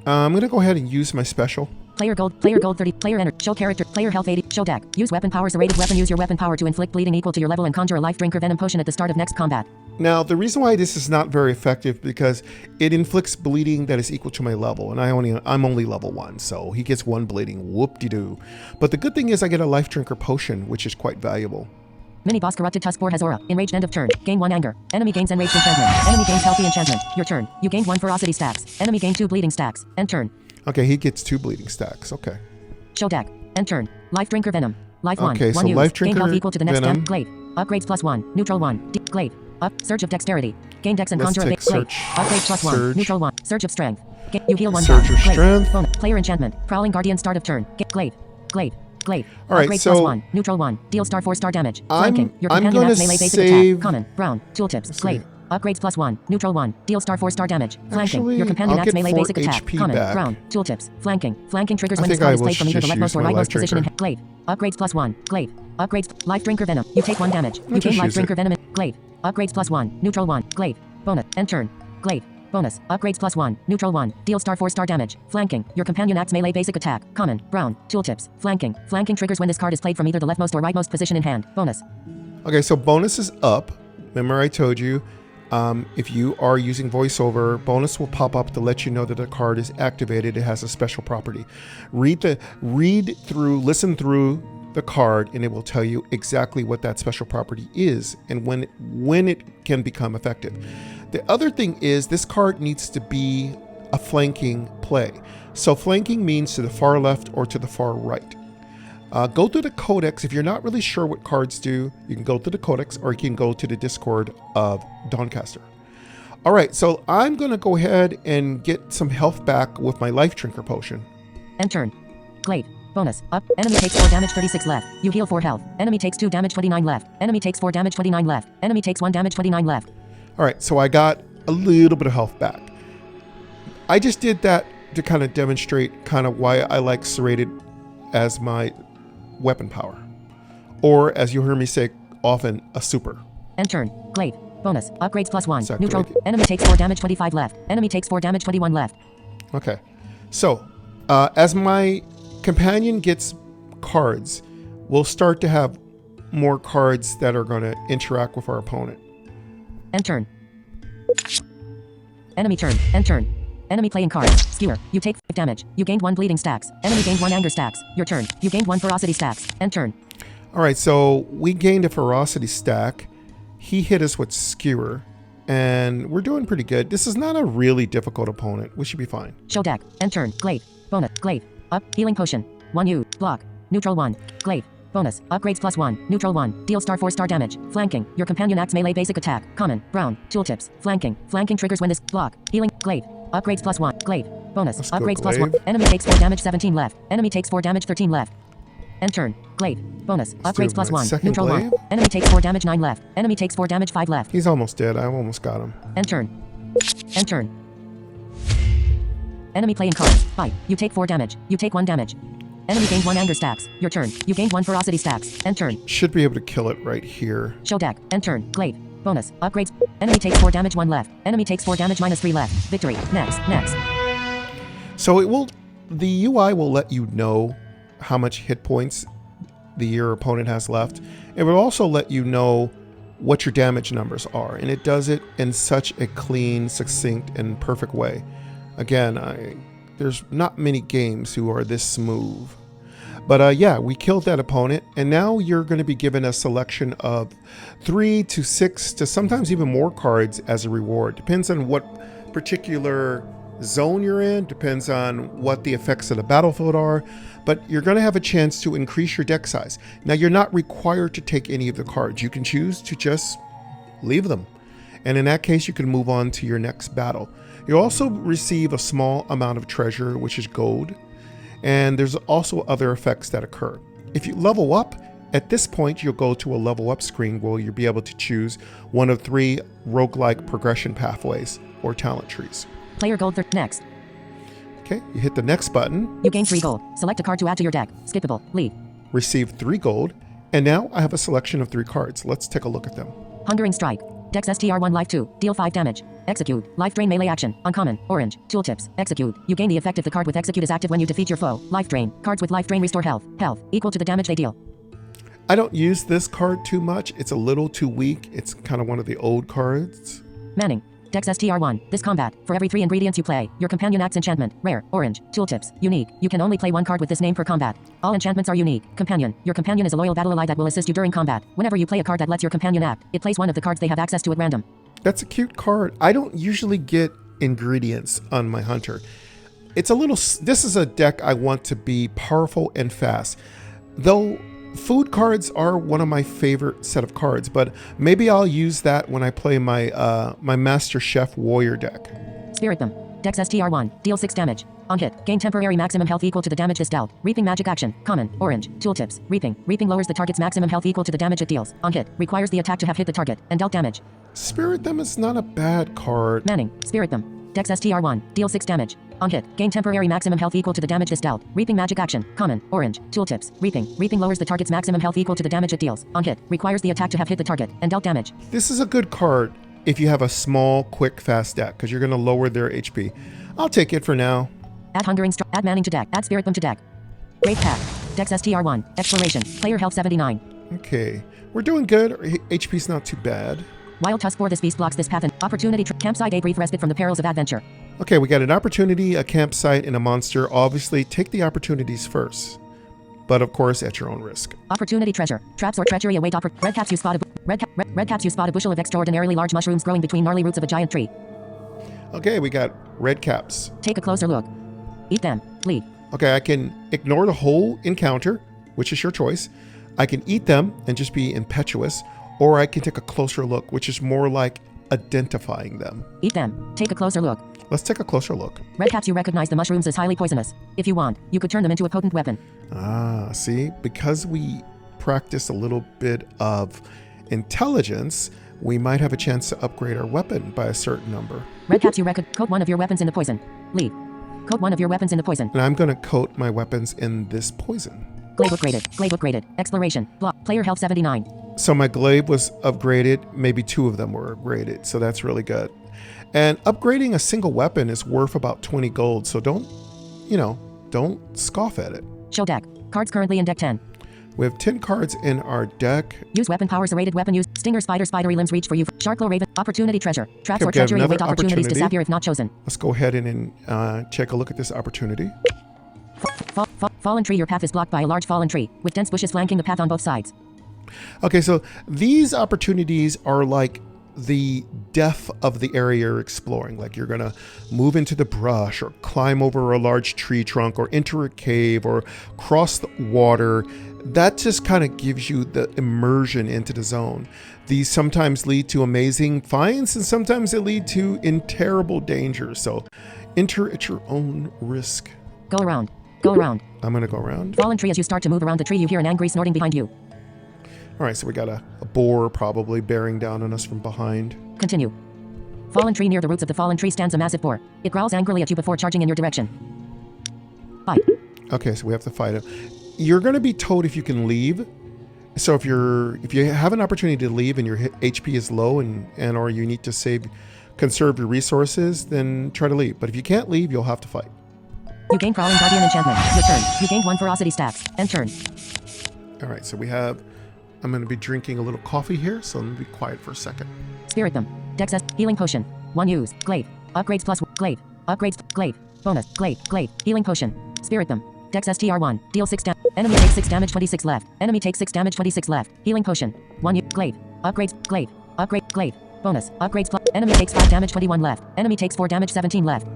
I'm going to go ahead and use my special. Player gold 30, player enter, show character, player health 80, show deck. Use weapon powers, a rated weapon, use your weapon power to inflict bleeding equal to your level and conjure a life drinker venom potion at the start of next combat. Now, the reason why this is not very effective because it inflicts bleeding that is equal to my level, and I'm only level 1, so he gets 1 bleeding, whoop-de-doo. But the good thing is I get a life drinker potion, which is quite valuable. Mini boss corrupted tusk spore has aura. Enraged end of turn. Gain 1 anger. Enemy gains enraged enchantment. Enemy gains healthy enchantment. Your turn. You gained 1 ferocity stacks. Enemy gained 2 bleeding stacks. End turn. Okay, he gets 2 bleeding stacks. Okay. Show deck. End turn. Life drinker venom. Life 1. Okay, 1 so use. life drinker gain health equal to the next venom. Glaive. Upgrades +1. Neutral 1. Glaive. Up. Surge of dexterity. Gain dex and Let's conjure a take glaive. search. Upgrade +1. Surge. Neutral 1. Surge of strength. You heal 1. Surge of Glaive. strength. Bonus. Player enchantment. Prowling guardian start of turn. Glaive. All right, Upgrade so +1. Neutral 1. Deal star 4 star damage. I'm Flanking. Your going companion to has melee basic save. attack. Common. Brown. Tooltips. Glaive. Upgrades +1. Neutral 1. Deal star 4 star damage. Flanking. Actually, Your companion I'll acts get melee 4 basic attack. HP Common. back. Brown. Tooltips. Flanking. Flanking triggers I when this think I card is will played from either the just leftmost use or my rightmost life position in drinker. Glaive. Upgrades +1. Glaive. Upgrades. Life drinker venom. You take 1 damage. You just gain life use drinker it. venom. Glaive. Upgrades +1. Neutral 1. Glaive. Bonus. End turn. Glaive. Bonus. Upgrades +1. Neutral 1. Deal star 4 star damage. Flanking. Your companion acts melee basic attack. Common. Brown. Tooltips. Flanking. Flanking triggers when this card is played from either the leftmost or rightmost position in hand. Bonus. Okay, so bonus is up. Remember I told you, if you are using voiceover, bonus will pop up to let you know that the card is activated. It has a special property. Listen through the card, and it will tell you exactly what that special property is and when it can become effective. The other thing is this card needs to be a flanking play. So flanking means to the far left or to the far right. Go to the codex. If you're not really sure what cards do, you can go to the codex or you can go to the Discord of Dawncaster. All right, so I'm going to go ahead and get some health back with my life drinker potion. End turn. Glaive. Bonus. Up. Enemy takes 4 damage 36 left. You heal 4 health. Enemy takes 2 damage 29 left. Enemy takes 4 damage 29 left. Enemy takes 1 damage 29 left. All right, so I got a little bit of health back. I just did that to kind of demonstrate kind of why I like serrated as my weapon power. Or as you hear me say often, a super. End turn. Glaive. Bonus. Upgrades +1. It's Neutral. activated. Enemy takes 4 damage 25 left. Enemy takes 4 damage 21 left. Okay, so as my companion gets cards, we'll start to have more cards that are going to interact with our opponent. End turn. Enemy turn. End turn. Enemy playing cards. Skewer. You take 5 damage. You gained 1 bleeding stacks. Enemy gained 1 anger stacks. Your turn. You gained 1 ferocity stacks. End turn. All right, so we gained a ferocity stack. He hit us with skewer, and we're doing pretty good. This is not a really difficult opponent. We should be fine. Show deck. End turn. Glaive. Bonus. Glaive. Up. Healing potion. 1 U. Block. Neutral 1. Glaive. Bonus. Upgrades +1. Neutral 1. Deal star 4 star damage. Flanking. Your companion acts melee basic attack. Common. Brown. Tooltips. Flanking. Flanking triggers when this. Block. Healing. Glaive. Upgrades +1. Glaive. Bonus. Let's go Upgrades glaive. +1. Enemy takes 4 damage 17 left. Enemy takes 4 damage 13 left. End turn. Glaive. Bonus. Let's do Upgrades my +1. second Neutral glaive. 1. Enemy takes 4 damage 9 left. Enemy takes 4 damage 5 left. He's almost dead. I almost got him. End turn. End turn. Enemy playing cards. Fight. You take 4 damage. You take 1 damage. Enemy gained 1 anger stacks. Your turn. You gained 1 ferocity stacks. End turn. Should be able to kill it right here. Show deck. End turn. Glaive. Bonus. Upgrades. Enemy takes 4 damage 1 left. Enemy takes 4 damage -3 left. Victory. Next. Next. So it will, the UI will let you know how much hit points your opponent has left. It will also let you know what your damage numbers are, and it does it in such a clean, succinct, and perfect way. Again, there's not many games who are this smooth. But yeah, we killed that opponent, and now you're going to be given a selection of 3 to 6 to sometimes even more cards as a reward. Depends on what particular zone you're in, depends on what the effects of the battlefield are, but you're going to have a chance to increase your deck size. Now, you're not required to take any of the cards. You can choose to just leave them. And in that case, you can move on to your next battle. You'll also receive a small amount of treasure, which is gold. And there's also other effects that occur. If you level up, at this point, you'll go to a level up screen where you'll be able to choose one of 3 roguelike progression pathways or talent trees. Player gold. Next. Okay, you hit the next button, You gain 3 gold. Select a card to add to your deck. Skippable. Leave. receive 3 gold, and now I have a selection of 3 cards. Let's take a look at them. Hungering Strike. Dex STR1 Life 2. Deal 5 damage. Execute. Life Drain melee action. Uncommon. Orange. Tooltips. Execute. You gain the effect if the card with Execute is active when you defeat your foe. Life Drain. Cards with Life Drain restore health. Health. Equal to the damage they deal. I don't use this card too much. It's a little too weak. It's kind of one of the old cards. Manning. Dex STR1. This combat. For every 3 ingredients you play, your companion acts enchantment. Rare. Orange. Tooltips. Unique. You can only play 1 card with this name per combat. All enchantments are unique. Companion. Your companion is a loyal battle ally that will assist you during combat. Whenever you play a card that lets your companion act, it plays one of the cards they have access to at random. That's a cute card. I don't usually get ingredients on my hunter. It's a little, this is a deck I want to be powerful and fast. Though food cards are one of my favorite set of cards, but maybe I'll use that when I play my my Master Chef Warrior deck. Spirit them. Dex STR1. Deal 6 damage. On hit. Gain temporary maximum health equal to the damage this dealt. Reaping magic action. Common. Orange. Tooltips. Reaping. Reaping lowers the target's maximum health equal to the damage it deals. On hit. Requires the attack to have hit the target and dealt damage. Spirit them is not a bad card. Manning. Spirit them. Dex STR1. Deal 6 damage. On hit. Gain temporary maximum health equal to the damage this dealt. Reaping magic action. Common. Orange. Tooltips. Reaping. Reaping lowers the target's maximum health equal to the damage it deals. On hit. Requires the attack to have hit the target and dealt damage. This is a good card if you have a small, quick, fast deck, because you're going to lower their HP. I'll take it for now. Add Hungering Strike. Add Manning to deck. Add Spirit them to deck. Brave Path. Dex STR1. Exploration. Player health 79. Okay, we're doing good. HP's not too bad. Wild Tusk for this beast blocks this path and opportunity campsite a brief respite from the perils of adventure. Okay, we got an opportunity, a campsite, and a monster. Obviously, take the opportunities first, but of course at your own risk. Opportunity treasure. Traps or treachery await red caps you spot a bushel of extraordinarily large mushrooms growing between gnarly roots of a giant tree. Okay, we got red caps. Take a closer look. Eat them. Leave. Okay, I can ignore the whole encounter, which is your choice. I can eat them and just be impetuous, or I can take a closer look, which is more like identifying them. Eat them. Take a closer look. Let's take a closer look. Red caps you recognize the mushrooms as highly poisonous. If you want, you could turn them into a potent weapon. Ah, see, because we practice a little bit of intelligence, we might have a chance to upgrade our weapon by a certain number. Red caps you coat one of your weapons in the poison. Leave. Coat one of your weapons in the poison. And I'm going to coat my weapons in this poison. Glaive upgraded. Glaive upgraded. Exploration. Block. Player health 79. So my glaive was upgraded. Maybe 2 of them were upgraded. So that's really good. And upgrading a single weapon is worth about 20 gold. So don't scoff at it. Show deck. Cards currently in deck 10. We have 10 cards in our deck. Use weapon power, serrated weapon use. Stinger, spider, spidery limbs reach for you. Shark, raven, opportunity, treasure. Traps Okay, or treachery another await opportunities to opportunity. sap if not chosen. Let's go ahead and take a look at this opportunity. Fallen tree, your path is blocked by a large fallen tree, with dense bushes flanking the path on both sides. Okay, so these opportunities are like the depth of the area you're exploring. Like you're gonna move into the brush or climb over a large tree trunk or enter a cave or cross the water. That just kind of gives you the immersion into the zone. These sometimes lead to amazing finds and sometimes they lead to in terrible danger. So enter at your own risk. Go around. Go around. I'm gonna go around. Fallen tree, as you start to move around the tree, you hear an angry snorting behind you. All right, so we got a boar probably bearing down on us from behind. Continue. Fallen tree, near the roots of the fallen tree stands a massive boar. It growls angrily at you before charging in your direction. Fight. Okay, so we have to fight him. You're going to be told if you can leave. So if you have an opportunity to leave and your HP is low and or you need to conserve your resources, then try to leave. But if you can't leave, you'll have to fight. You gain Crawling Guardian enchantment. Your turn. You gained 1 ferocity stats. End turn. All right, so I'm going to be drinking a little coffee here, so let me be quiet for a second. Spirit them. Dex healing potion. 1 use. Glaive. Upgrades plus glaive. Upgrades. Glaive. Bonus. Glaive. Glaive. Healing potion. Spirit them. Dex STR1. Deal 6 damage. Enemy takes 6 damage, 26 left. Enemy takes 6 damage, 26 left. Healing potion. 1 use. Glaive. Upgrades. Glaive. Upgrade. Glaive. Bonus. Upgrades plus. Enemy takes 5 damage, 21 left. Enemy takes 4 damage, 17 left.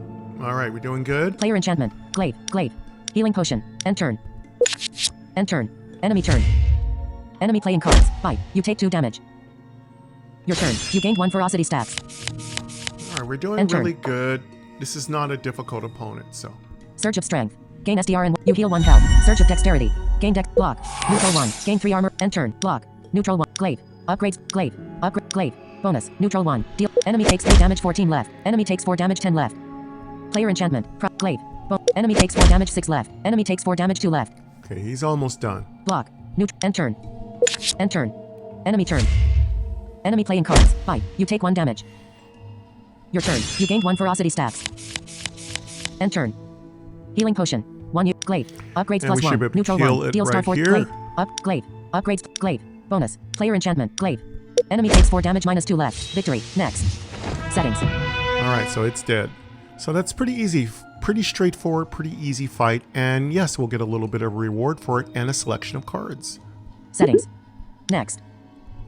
All right, we're doing good. Player enchantment. Glaive. Glaive. Healing potion. End turn. End turn. Enemy turn. Enemy playing cards. Fight. You take 2 damage. Your turn. You gained 1 ferocity stats. All right, we're doing End turn. really good. This is not a difficult opponent, so. Surge of strength. Gain SDR and you heal 1 health. Surge of dexterity. Gain dex. Block. Neutral 1. Gain 3 armor. End turn. Block. Neutral 1. Glaive. Upgrades. Glaive. Upgrade. Glaive. Bonus. Neutral 1. Deal. Enemy takes 3 damage, 14 left. Enemy takes 4 damage, 10 left. Player enchantment. Glaive. Enemy takes 4 damage, 6 left. Enemy takes 4 damage, 2 left. Okay, he's almost done. Block. End turn. End turn. Enemy turn. Enemy playing cards. Fight. You take 1 damage. Your turn. You gained 1 ferocity stats. End turn. Healing potion. 1 glaive. Upgrades And we plus should 1. be able to Neutral heal 1. it Deal star right 4. here. Glaive. Glaive. Upgrades. Glaive. Bonus. Player enchantment. Glaive. Enemy takes 4 damage minus 2 left. Victory. Next. Settings. All right, so it's dead. So that's pretty easy, pretty straightforward, pretty easy fight. And yes, we'll get a little bit of reward for it and a selection of cards. Settings. Next.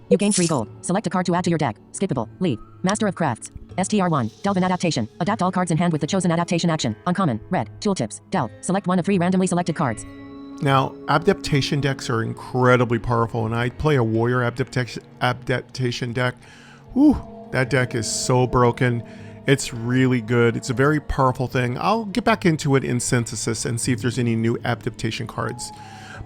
You gain 3 gold. Select a card to add to your deck. Skippable. Lead. Master of Crafts. STR1. Delve in adaptation. Adapt all cards in hand with the chosen adaptation action. Uncommon. Red. Tooltips. Delve. Select 1 of 3 randomly selected cards. Now, adaptation decks are incredibly powerful, and I play a warrior adaptation deck. Whew, that deck is so broken. It's really good. It's a very powerful thing. I'll get back into it in Synthesis and see if there's any new adaptation cards.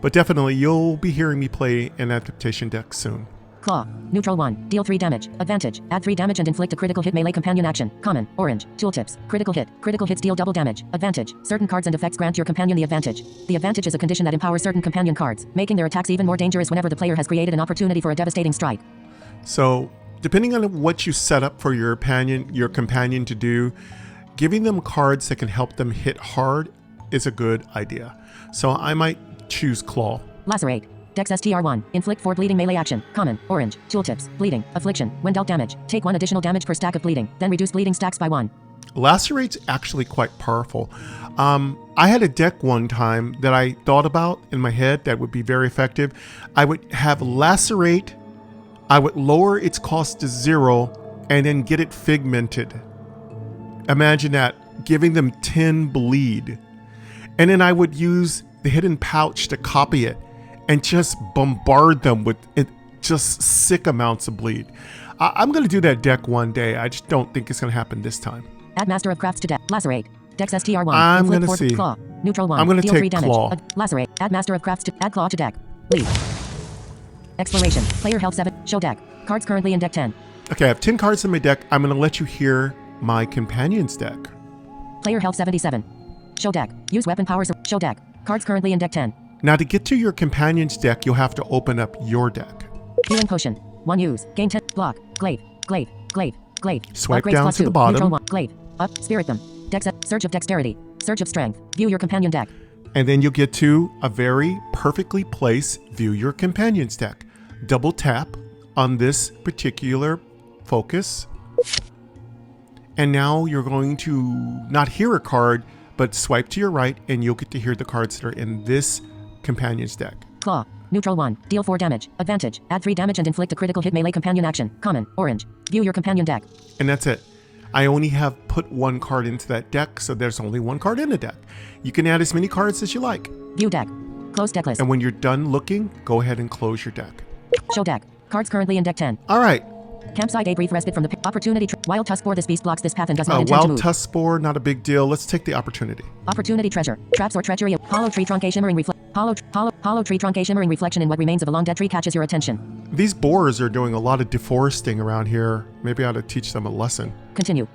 But definitely, you'll be hearing me play an adaptation deck soon. Claw. Neutral 1. Deal 3 damage. Advantage. Add 3 damage and inflict a critical hit melee companion action. Common. Orange. Tooltips. Critical hit. Critical hits deal double damage. Advantage. Certain cards and effects grant your companion the advantage. The advantage is a condition that empowers certain companion cards, making their attacks even more dangerous whenever the player has created an opportunity for a devastating strike. So, depending on what you set up for your companion to do, giving them cards that can help them hit hard is a good idea. So I might choose Claw. Lacerate. Dex STR1. Inflict 4 bleeding melee action. Common. Orange. Tooltips. Bleeding. Affliction. When dealt damage, take 1 additional damage per stack of bleeding, then reduce bleeding stacks by 1. Lacerate's actually quite powerful. I had a deck one time that I thought about in my head that would be very effective. I would have Lacerate, I would lower its cost to 0, and then get it figmented. Imagine that, giving them 10 bleed. And then I would use the hidden pouch to copy it and just bombard them with just sick amounts of bleed. I'm going to do that deck one day. I just don't think it's going to happen this time. Add Master of Crafts to deck. Lacerate. Dex STR1. I'm Inflict gonna 4 see. Claw. Neutral 1. I'm gonna Deal take 3 damage. Claw. Lacerate. Add Master of Crafts to add Claw to deck. Lead. Exploration. Player health 7. Show deck. Cards currently in deck 10. Okay, I have 10 cards in my deck. I'm going to let you hear my companion's deck. Player health 77. Show deck. Use weapon powers. Show deck. Cards currently in deck 10. Now, to get to your companion's deck, you'll have to open up your deck. Healing potion. 1 use. Gain 10. Block. Glaive. Glaive. Glaive. Glaive. Swipe Upgrades down plus to 2. the bottom. Neutral 1. Glaive. Up. Spirit them. Dex. Surge of dexterity. Surge of strength. View your companion deck. And then you'll get to a very perfectly placed view your companions deck. Double tap on this particular focus. And now you're going to not hear a card, but swipe to your right and you'll get to hear the cards that are in this companion's deck. Claw. Neutral 1. Deal 4 damage. Advantage. Add 3 damage and inflict a critical hit melee companion action. Common. Orange. View your companion deck. And that's it. I only have put 1 card into that deck, so there's only 1 card in the deck. You can add as many cards as you like. View deck. Close deck list. And when you're done looking, go ahead and close your deck. Show deck. Cards currently in deck 10. All right. Campsite a brief respite from the opportunity. Wild tusk spore. This beast blocks this path and does not intend to Wild move. tusk spore, not a big deal. Let's take the opportunity. Opportunity treasure. Traps or treachery. Hollow tree trunk. A shimmering hollow tree trunk. A shimmering reflection in what remains of a long dead tree catches your attention. These boars are doing a lot of deforesting around here. Maybe I ought to teach them a lesson. Continue.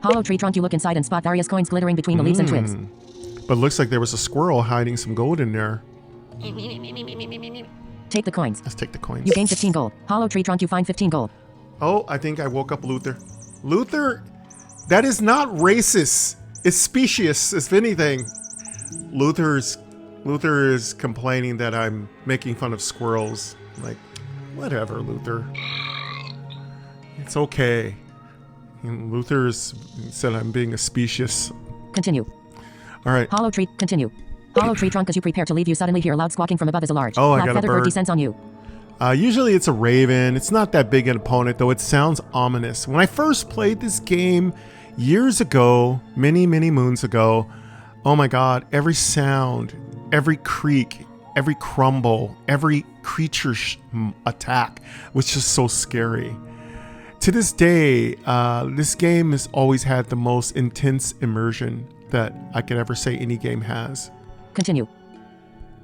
Hollow tree trunk. You look inside and spot various coins glittering between the leaves and twigs. But it looks like there was a squirrel hiding some gold in there. Take the coins. Let's take the coins. You gain 15 gold. Hollow tree trunk. You find 15 gold. Oh, I think I woke up Luther. Luther, that is not racist. It's specious, if anything. Luther is complaining that I'm making fun of squirrels. Like, whatever, Luther. It's okay. And Luther said I'm being a specious. Continue. All right. Hollow tree. Continue. Hollow tree trunk. As you prepare to leave, you suddenly hear loud squawking from above as a large I black got a feathered bird bird. descends on you. Usually it's a raven. It's not that big an opponent, though it sounds ominous. When I first played this game years ago, many moons ago, oh my god, every sound, every creak, every crumble, every creature attack was just so scary. To this day, this game has always had the most intense immersion that I could ever say any game has. Continue.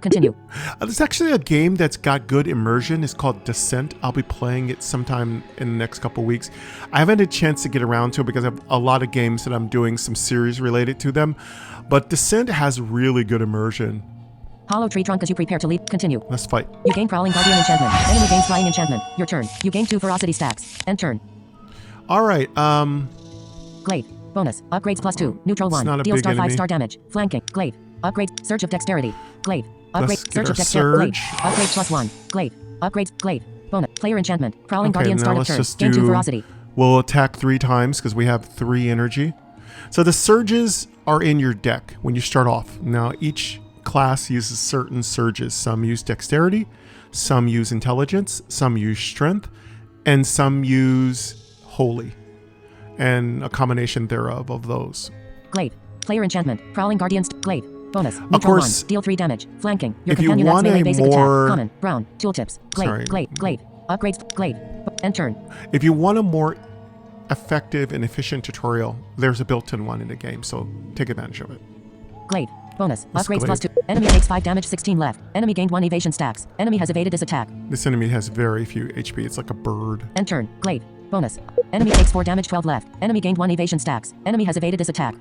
Continue. There's actually a game that's got good immersion. It's called Descent. I'll be playing it sometime in the next couple weeks. I haven't had a chance to get around to it because I have a lot of games that I'm doing some series related to them. But Descent has really good immersion. Hollow tree trunk. As you prepare to leave, continue. Let's fight. You gain Prowling Guardian enchantment. Enemy gains Flying enchantment. Your turn. You gain 2 ferocity stacks. End turn. All right. Glaive. Bonus. Upgrades +2. Neutral It's 1. not a Deal big star 5 enemy. star damage. Flanking. Glaive. Upgrades. Surge of dexterity. Glaive. Let's Upgrade. get Surge our of dexterity. surge. Glaive. Upgrade +1. Glaive. Upgrades. Glaive. Bonus. Player enchantment. Prowling Okay, Guardian now start of let's turn. just Gain 2 do- ferocity. We'll attack 3 times because we have 3 energy. So the surges are in your deck when you start off. Now each class uses certain surges. Some use dexterity, some use intelligence, some use strength, and some use holy. And a combination thereof of those. Glaive. Player enchantment. Prowling Guardian Glaive. Bonus. Neutral course, 1. Deal 3 damage. Flanking. Your if you companion acts want melee a basic more- attack. Common. Brown. Tooltips. Glaive. Sorry. Glaive. Glaive. Upgrades. Glaive. End turn. If you want a more effective and efficient tutorial, there's a built-in one in the game, so take advantage of it. Glaive. Bonus. Let's Upgrades glaive. +2. Enemy takes 5 damage. 16 left. Enemy gained 1 evasion stacks. Enemy has evaded this attack. This enemy has very few HP. It's like a bird. End turn. Glaive. Bonus. Enemy takes 4 damage. 12 left. Enemy gained 1 evasion stacks. Enemy has evaded this attack.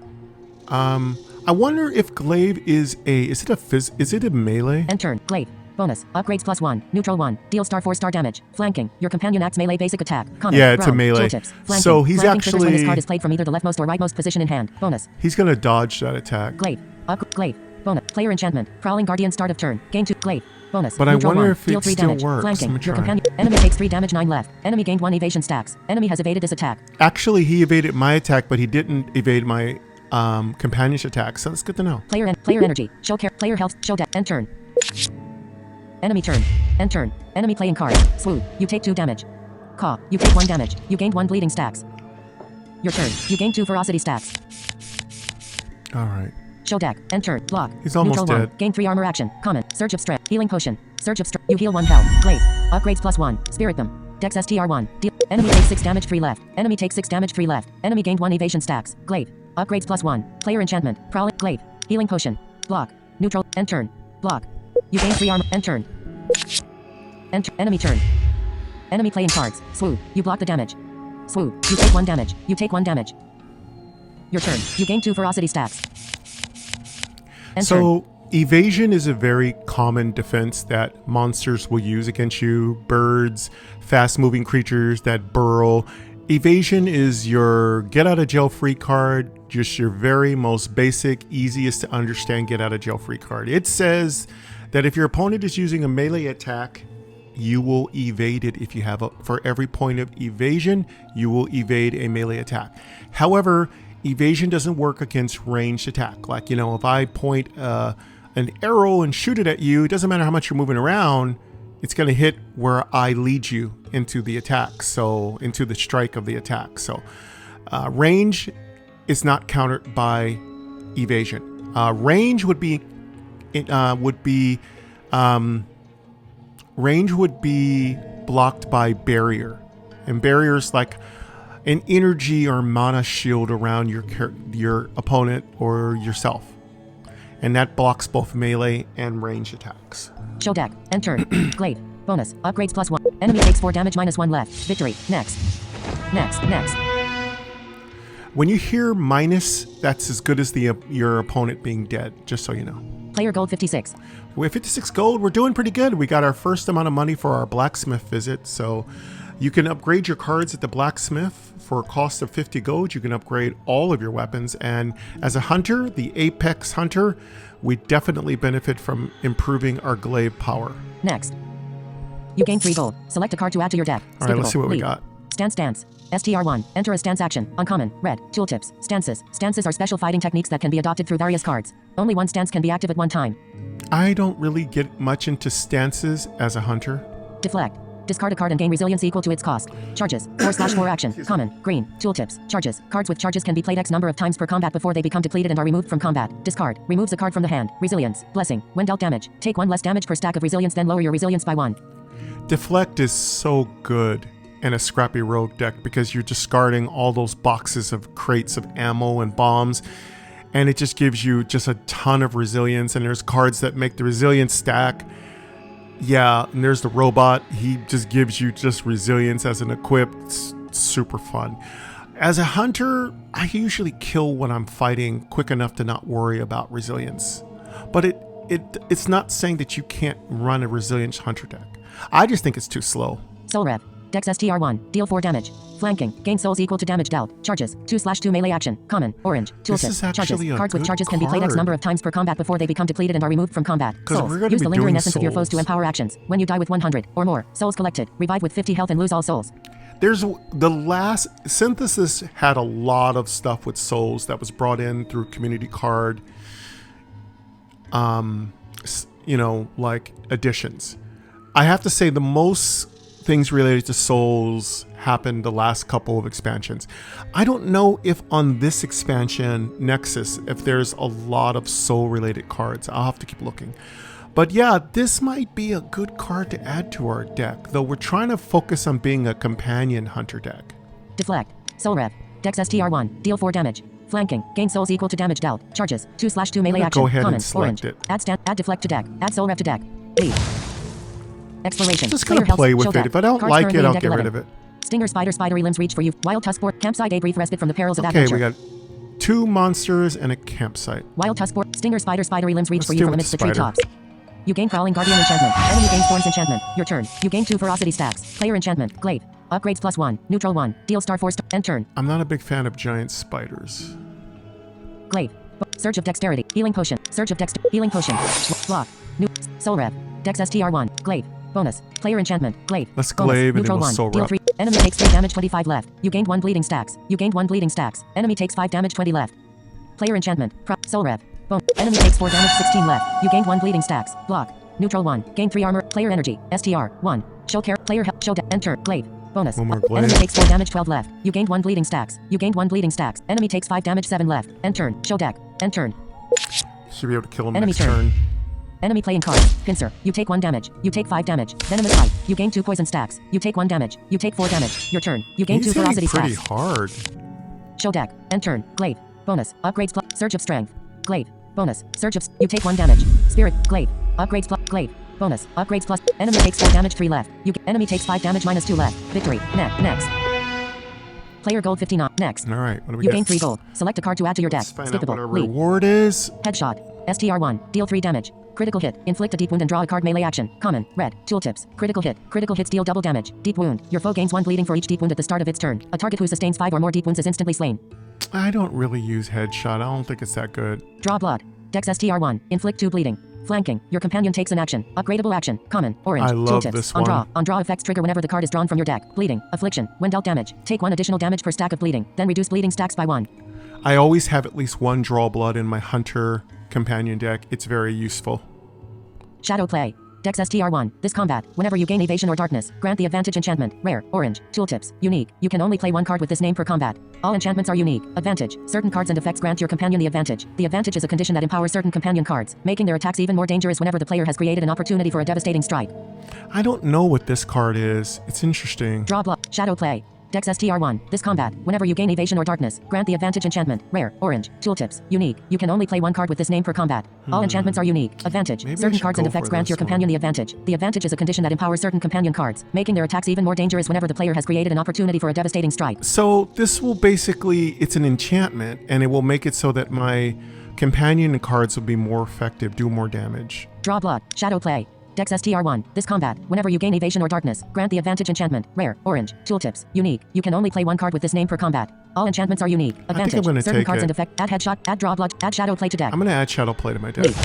I wonder if glaive is it a melee? End turn. Glaive. Bonus. Upgrades +1. Neutral 1. Deal star 4 star damage. Flanking. Your companion acts melee basic attack. Common. Yeah, it's a Brown. melee. Tooltips. Flanking. So he's Flanking triggers when this actually- card is played from either the leftmost or rightmost position in hand. Bonus. He's gonna dodge that attack. Glaive. Glaive. Bonus. Player enchantment. Prowling Guardian start of turn. Gain 2. Glaive. Bonus. But I Neutral wonder 1. if it Deal 3 still damage. works. Flanking. Let me Your try. companion. Enemy takes 3 damage. 9 left. Enemy gained 1 evasion stacks. Enemy has evaded this attack. Actually, he evaded my attack, but he didn't evade my companion's attack, so that's good to know. Player energy. Show care. Player health. Show deck. End turn. Enemy turn. End turn. Enemy playing card. Swoop. You take 2 damage. Caw. You take 1 damage. You gained 1 bleeding stacks. Your turn. You gain 2 ferocity stacks. All right. Show deck. End turn. Block. He's almost Neutral 1. dead. Gain 3 armor action. Common. Surge of strength. Healing potion. Surge of strength. You heal 1 health. Glaive. Upgrades +1. Spirit them. Dex STR1. Deal. Enemy takes 6 damage. 3 left. Enemy takes 6 damage. 3 left. Enemy gained 1 evasion stacks. Glaive. Upgrades +1. Player enchantment. Prowling. Glaive. Healing potion. Block. Neutral. End turn. Block. You gain 3 armor. End turn. Enemy turn. Enemy playing cards. Swoop. You block the damage. Swoop. You take 1 damage. You take 1 damage. Your turn. You gain 2 ferocity stacks. End turn. So evasion is a very common defense that monsters will use against you. Birds, fast-moving creatures that burrow. Evasion is your get out of jail free card, just your very most basic, easiest to understand get out of jail free card. It says that if your opponent is using a melee attack, you will evade it. If you have for every point of evasion, you will evade a melee attack. However, evasion doesn't work against ranged attack. Like, you know, if I point an arrow and shoot it at you, it doesn't matter how much you're moving around, it's going to hit where I lead you into the attack, so into the strike of the attack. So range is not countered by evasion. Range would be blocked by barrier, and barriers like an energy or mana shield around your opponent or yourself, and that blocks both melee and range attacks. Show deck. End turn. Glaive. Bonus. Upgrades +1. Enemy takes 4 damage -1 left. Victory. Next. When you hear minus, that's as good as your opponent being dead, just so you know. Player gold 56. We have 56 gold. We're doing pretty good. We got our first amount of money for our blacksmith visit. So you can upgrade your cards at the blacksmith for a cost of 50 gold. You can upgrade all of your weapons. And as a hunter, the apex hunter, we definitely benefit from improving our glaive power. Next. You gain 3 gold. Select a card to add to your deck. All right, let's see what we got. Stance. STR1. Enter a stance action. Uncommon. Red. Tooltips. Stances. Stances are special fighting techniques that can be adopted through various cards. Only one stance can be active at one time. I don't really get much into stances as a hunter. Deflect. Discard a card and gain resilience equal to its cost. Charges. 4/4 action. Common. Green. Tooltips. Charges. Cards with charges can be played X number of times per combat before they become depleted and are removed from combat. Discard. Removes a card from the hand. Resilience. Blessing. When dealt damage, take 1 less damage per stack of resilience, then lower your resilience by 1. Deflect is so good in a scrappy rogue deck because you're discarding all those boxes of crates of ammo and bombs, and it just gives you just a ton of resilience. And there's cards that make the resilience stack. Yeah, and there's the robot. He just gives you just resilience as an equip. It's super fun. As a hunter, I usually kill when I'm fighting quick enough to not worry about resilience. But it's not saying that you can't run a resilience hunter deck. I just think it's too slow. Soul Rev. Dex STR1. Deal 4 damage. Flanking. Gain souls equal to damage dealt. Charges. 2/2 melee action. Common. Orange. Tooltip. Charges. Cards with charges can be played X number of times per combat before they become depleted and are removed from combat. Souls. Use the lingering essence of your foes to empower actions. When you die with 100 or more souls collected, revive with 50 health and lose all souls. There's the last Synthesis had a lot of stuff with souls that was brought in through community card, like additions. I have to say the most things related to souls happened the last couple of expansions. I don't know if on this expansion, Nexus, if there's a lot of soul related cards. I'll have to keep looking. But yeah, this might be a good card to add to our deck, though we're trying to focus on being a companion hunter deck. Deflect. Soul Rev. Dex STR1. Deal 4 damage. Flanking. Gain souls equal to damage dealt. Charges. 2/2 melee action. Go ahead Common. and select Orange. it. Add Deflect to deck. Add Soul Rev to deck. Leave. Exploration. Just gonna play with it. If I don't like it, I'll get rid of it. Stinger spidery limbs reach for you. Wild Tusksport. Campsite. A brief respite from the perils of Okay, adventure. we got 2 monsters and a campsite. Wild Tusksport. Stinger spidery limbs reach Let's for deal you from with amidst the spider. treetops. You gain Prowling Guardian enchantment. Enemy gains Thorns enchantment. Your turn. You gain 2 ferocity stacks. Player enchantment. Glaive. Upgrades +1. Neutral 1. Deal star 4 star. End turn. I'm not a big fan of giant spiders. Glaive. Surge of dexterity. Healing potion. Surge of dexterity. Healing potion. Block. New. Soul Rev. Dex STR1. Glaive. Bonus. Player enchantment. Glaive. Let's Bonus. glaive and Neutral then we'll 1. soul Deal rev. 3. Enemy takes 3 damage 25 left. You gained 1 bleeding stacks. You gained 1 bleeding stacks. Enemy takes 5 damage 20 left. Player enchantment. Soul Rev. Enemy takes 4 damage 16 left. You gained 1 bleeding stacks. Block. Neutral 1. Gain 3 armor. Player energy. STR 1. Show care. Player health. Show enter. Glaive. Bonus. One more glaive. Enemy takes 4 damage 12 left. You gained 1 bleeding stacks. You gained 1 bleeding stacks. Enemy takes 5 damage 7 left. End turn. Show deck. End turn. Should be able to kill him Enemy next turn. turn. Enemy playing card. Pincer. You take 1 damage. You take 5 damage. Venomous bite. You gain 2 poison stacks. You take 1 damage. You take 4 damage. Your turn. You gain 2 He's hitting ferocity pretty stacks. hard. Show deck. End turn. Glaive. Bonus. Upgrades plus. Surge of strength. Glaive. Bonus. Surge of. You take 1 damage. Spirit. Glaive. Upgrades plus. Glaive. Bonus. Upgrades plus. Enemy takes 4 damage 3 left. Enemy takes 5 damage -2 left. Victory. Next. Player gold 15 on. Next. All right. What do we You get? gain 3 gold. Select a card to add to your deck. Let's find out what Skippable. our Leave. reward is. Headshot. STR1. Deal 3 damage. Critical hit. Inflict a deep wound and draw a card. Melee action. Common. Red. Tooltips. Critical hit. Critical hits deal double damage. Deep wound. Your foe gains 1 bleeding for each deep wound at the start of its turn. A target who sustains 5 or more deep wounds is instantly slain. I don't really use headshot. I don't think it's that good. Draw blood. Dex STR1. Inflict 2 bleeding. Flanking. Your companion takes an action. Upgradable action. Common. Orange. I love Tooltips. this On draw. one. On draw effects trigger whenever the card is drawn from your deck. Bleeding. Affliction. When dealt damage, take 1 additional damage per stack of bleeding. Then reduce bleeding stacks by 1. I always have at least 1 draw blood in my hunter companion deck. It's very useful. Shadow play. Dex STR1. This combat. Whenever you gain evasion or darkness, grant the advantage enchantment. Rare. Orange. Tooltips. Unique. You can only play 1 card with this name per combat. All enchantments are unique. Advantage. Certain cards and effects grant your companion the advantage. The advantage is a condition that empowers certain companion cards, making their attacks even more dangerous whenever the player has created an opportunity for a devastating strike. I don't know what this card is. It's interesting. Draw block. Shadow play. Dex STR1. This combat. Whenever you gain evasion or darkness, grant the advantage enchantment. Rare. Orange. Tooltips. Unique. You can only play 1 card with this name per combat. All enchantments are unique. Advantage. Maybe I Certain should cards and go effects for grant your this companion one. the advantage. The advantage is a condition that empowers certain companion cards, making their attacks even more dangerous whenever the player has created an opportunity for a devastating strike. So this will basically, it's an enchantment, and it will make it so that my companion cards will be more effective, do more damage. Draw blood. Shadow play. Dex STR1. This combat. Whenever you gain evasion or darkness, grant the advantage enchantment. Rare. Orange. Tooltips. Unique. You can only play 1 card with this name per combat. All enchantments are unique. Advantage. I'm gonna Certain take cards it. and effect. Add headshot. Add draw blood. Add shadow play to deck. I'm going to add Shadow Play to my deck. Leap.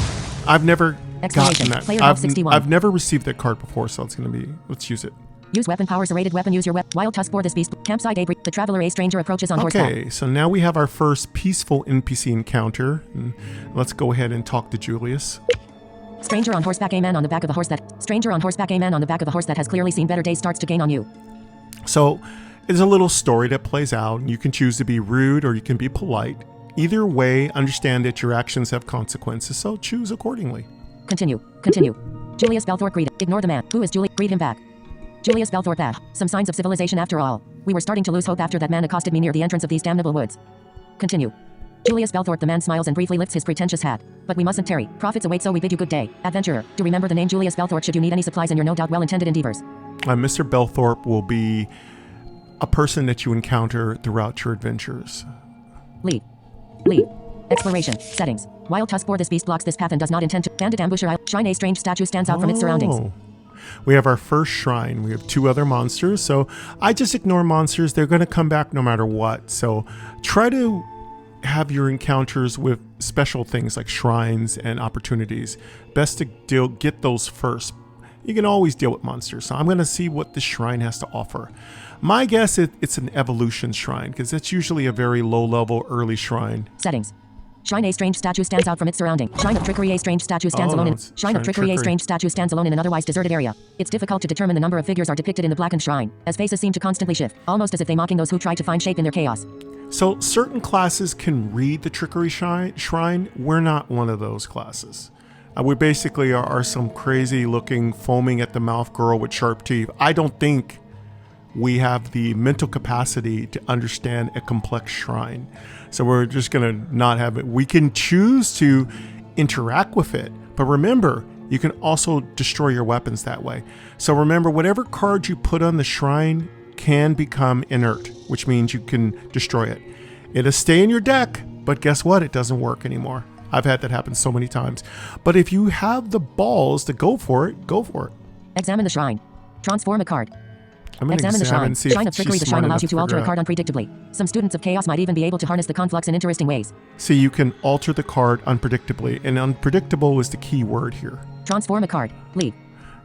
I've never gotten Exploration. that. Player health 61. I've never received that card before, so it's going to be, let's use it. Use weapon power. Serrated weapon. Use your wild tusk for this beast. Campsite debris. The traveler a stranger approaches on horseback. Okay, so now we have our first peaceful NPC encounter. And let's go ahead and talk to Julius. Stranger on horseback. A man on the back of a horse that. Stranger on horseback. A man on the back of a horse that has clearly seen better days starts to gain on you. So it's a little story that plays out. You can choose to be rude or you can be polite. Either way, understand that your actions have consequences, so choose accordingly. Continue. Continue. Julius Belthorpe greet. Ignore the man. Who is Julie? Greet him back. Julius Belthorpe. Ah, some signs of civilization after all. We were starting to lose hope after that man accosted me near the entrance of these damnable woods. Continue. Julius Belthorpe. The man smiles and briefly lifts his pretentious hat. But we mustn't tarry. Profits await, so we bid you good day. Adventurer, do remember the name Julius Belthorpe should you need any supplies in your no doubt well-intended endeavors. Mr. Belthorpe will be a person that you encounter throughout your adventures. Lead. Lead. Exploration. Settings. Wild tusk for this beast blocks this path and does not intend to. Bandit ambusher. Shrine. A strange statue stands out from its surroundings. Oh. We have our first shrine. We have 2 other monsters, so I just ignore monsters. They're going to come back no matter what. So try to have your encounters with special things like shrines and opportunities. Best to get those first. You can always deal with monsters. So I'm going to see what the shrine has to offer. My guess is it's an evolution shrine because that's usually a very low level early shrine. Settings. Shrine. A strange statue stands out from its surrounding. Shrine of trickery. A strange statue stands alone in. it's Shrine of trickery. A strange statue stands alone in an otherwise deserted area. It's difficult to determine the number of figures are depicted in the blackened shrine, as faces seem to constantly shift, almost as if they mocking those who try to find shape in their chaos. So certain classes can read the trickery shrine. We're not one of those classes. We basically are some crazy looking foaming at the mouth girl with sharp teeth. I don't think we have the mental capacity to understand a complex shrine. So we're just going to not have it. We can choose to interact with it. But remember, you can also destroy your weapons that way. So remember, whatever card you put on the shrine can become inert, which means you can destroy it. It'll stay in your deck, but guess what? It doesn't work anymore. I've had that happen so many times. But if you have the balls to go for it, go for it. Examine the shrine. Transform a card. I'm going to Examine the shrine. and see if Shrine of trickery. she's The smart shrine enough allows you to alter a figure card out. unpredictably. Some students of chaos might even be able to harness the conflux in interesting ways. See, you can alter the card unpredictably, and unpredictable is the key word here. Transform a card. Lead.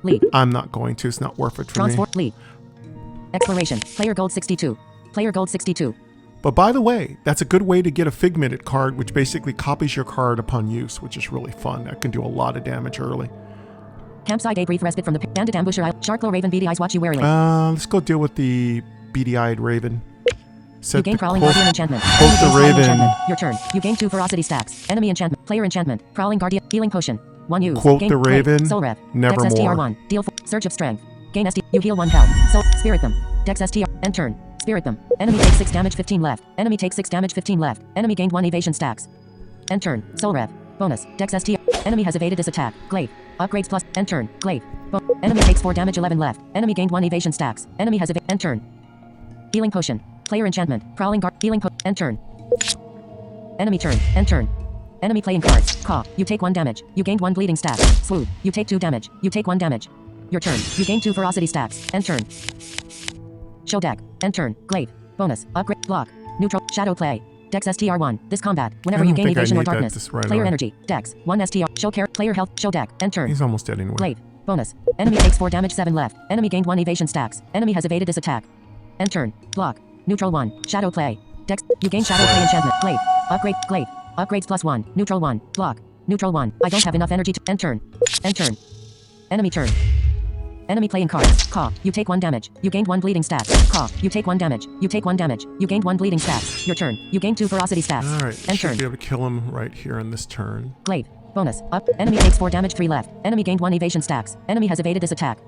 Lead. I'm not going to. It's not worth it for Transform. me. Lead. Exploration. Player gold 62. Player gold 62. But by the way, that's a good way to get a figmented card, which basically copies your card upon use, which is really fun. That can do a lot of damage early. Campsite. A brief respite from the bandit ambusher. Sharklow Raven. Beady eyes watch you warily. Let's go deal with the beady-eyed raven. You gain Prowling Guardian enchantment. Quote the Enemy gains Prowling raven. enchantment. Your turn. You gain 2 ferocity stacks. Enemy enchantment. Player enchantment. Prowling Guardian. Healing potion. 1 use. Quote gain, the raven, Wait, Soul Rev. nevermore. Dex STR1. Deal Surge of Strength. Gain SD. You heal 1 health. Soul. Spirit them. Dex STR. End turn. Spirit them. Enemy takes 6 damage 15 left. Enemy takes 6 damage 15 left. Enemy gained 1 evasion stacks. End turn. Soul Rev. Bonus. Dex STR. Enemy has evaded this attack. Glaive. Upgrades plus. End turn. Glaive. Enemy takes 4 damage 11 left. Enemy gained 1 evasion stacks. Enemy has evaded. End turn. Healing potion. Player enchantment. Prowling guard. Healing End turn. Enemy turn. End turn. Enemy playing cards. Caw. You take 1 damage. You gained 1 bleeding stat. Swoop. You take 2 damage. You take 1 damage. Your turn. You gain 2 ferocity stacks. End turn. Show deck. End turn. Glaive. Bonus. Upgrade. Block. Neutral. Shadow play. Dex STR1. This combat. Whenever you gain evasion or darkness. Player energy. Dex. 1 STR. Show care. Player health. Show deck. End turn. He's almost dead anyway. Glaive. Bonus. Enemy takes 4 damage. 7 left. Enemy gained 1 evasion stacks. Enemy has evaded this attack. End turn. Block. Neutral 1. Shadow play. Dex. You gain shadow play enchantment. Glaive. Upgrade. Glaive. Upgrades +1. Neutral 1. Block. Neutral 1. I don't have enough energy to end turn. End turn. Enemy turn. Enemy playing cards. Caw. You take 1 damage. You gained 1 bleeding stat. Caw. You take 1 damage. You take 1 damage. You gained 1 bleeding stat. Your turn. You gain 2 ferocity stats. Alright, End should turn. be able to kill him right here on this turn. Glaive. Bonus. Up. Enemy takes 4 damage. 3 left. Enemy gained 1 evasion stacks. Enemy has evaded this attack.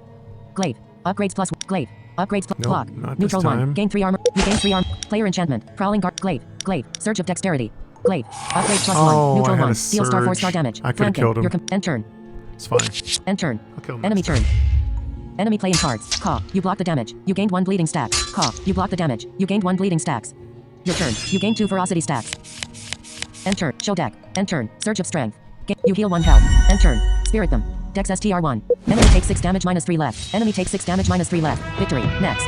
Glaive. Upgrades +1. Glaive. Upgrades Nope, block. not Neutral this 1. time. Gain 3 armor. You gain 3 armor. Player enchantment. Prowling guard. Glaive. Glaive. Surge of dexterity. Glaive. Upgrade +1. Oh, Neutral I had 1. a Deal star 4 surge. star damage. I could've killed him. End turn. It's fine. End turn. I'll kill him Enemy next turn. Enemy playing cards. Caw. You block the damage. You gained 1 bleeding stacks. Caw. You block the damage. You gained 1 bleeding stacks. Your turn. You gain 2 ferocity stacks. End turn. Show deck. End turn. Surge of strength. You heal 1 health. End turn. Spirit them. Dex STR1. Enemy takes 6 damage -3 left. Enemy takes 6 damage -3 left. Victory. Next.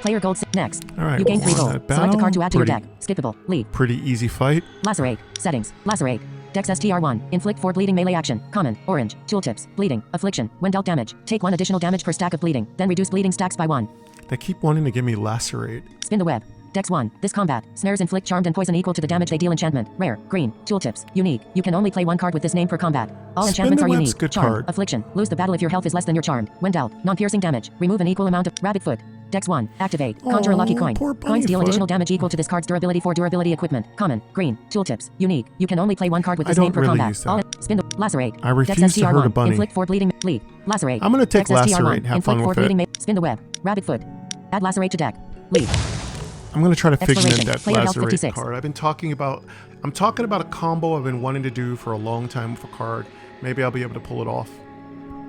Player gold. Next. Alright, You gain 3 well, gold. that Select a card to add to your battle, deck. Skippable. Leave. Pretty easy fight. Lacerate. Settings. Lacerate. Dex STR1. Inflict 4 bleeding melee action. Common. Orange. Tooltips. Bleeding. Affliction. When dealt damage. Take 1 additional damage per stack of bleeding. Then reduce bleeding stacks by 1. They keep wanting to give me lacerate. Spin the web. Dex 1. This combat. Snares inflict charmed and poison equal to the damage they deal. Enchantment. Rare. Green. Tooltips. Unique. You can only play 1 card with this name per combat. All Spin enchantments the are web's unique. good Charmed. card. Affliction. Lose the battle if your health is less than your charmed. When dealt. Non-piercing damage. Remove an equal amount of rabbit foot. Dex 1. Activate. Conjure a lucky coin. poor Coins deal Bunnyfoot. additional damage equal to this card's durability for durability equipment. Common. Green. Tooltips. Unique. You can only play 1 card with I this name don't per really combat. use that. All spin the lacerate. I refuse Dex to hurt a STR1. bunny. Inflict 4 bleeding. Leave. Lacerate. I'm gonna take Dex STR1. lacerate. Have Inflict fun 4 with it. bleeding. Spin the web. Rabbit foot. Add lacerate to deck. Leave. I'm gonna try to figment Exploration. that Player health lacerate 56. card. I'm talking about a combo I've been wanting to do for a long time with a card. Maybe I'll be able to pull it off.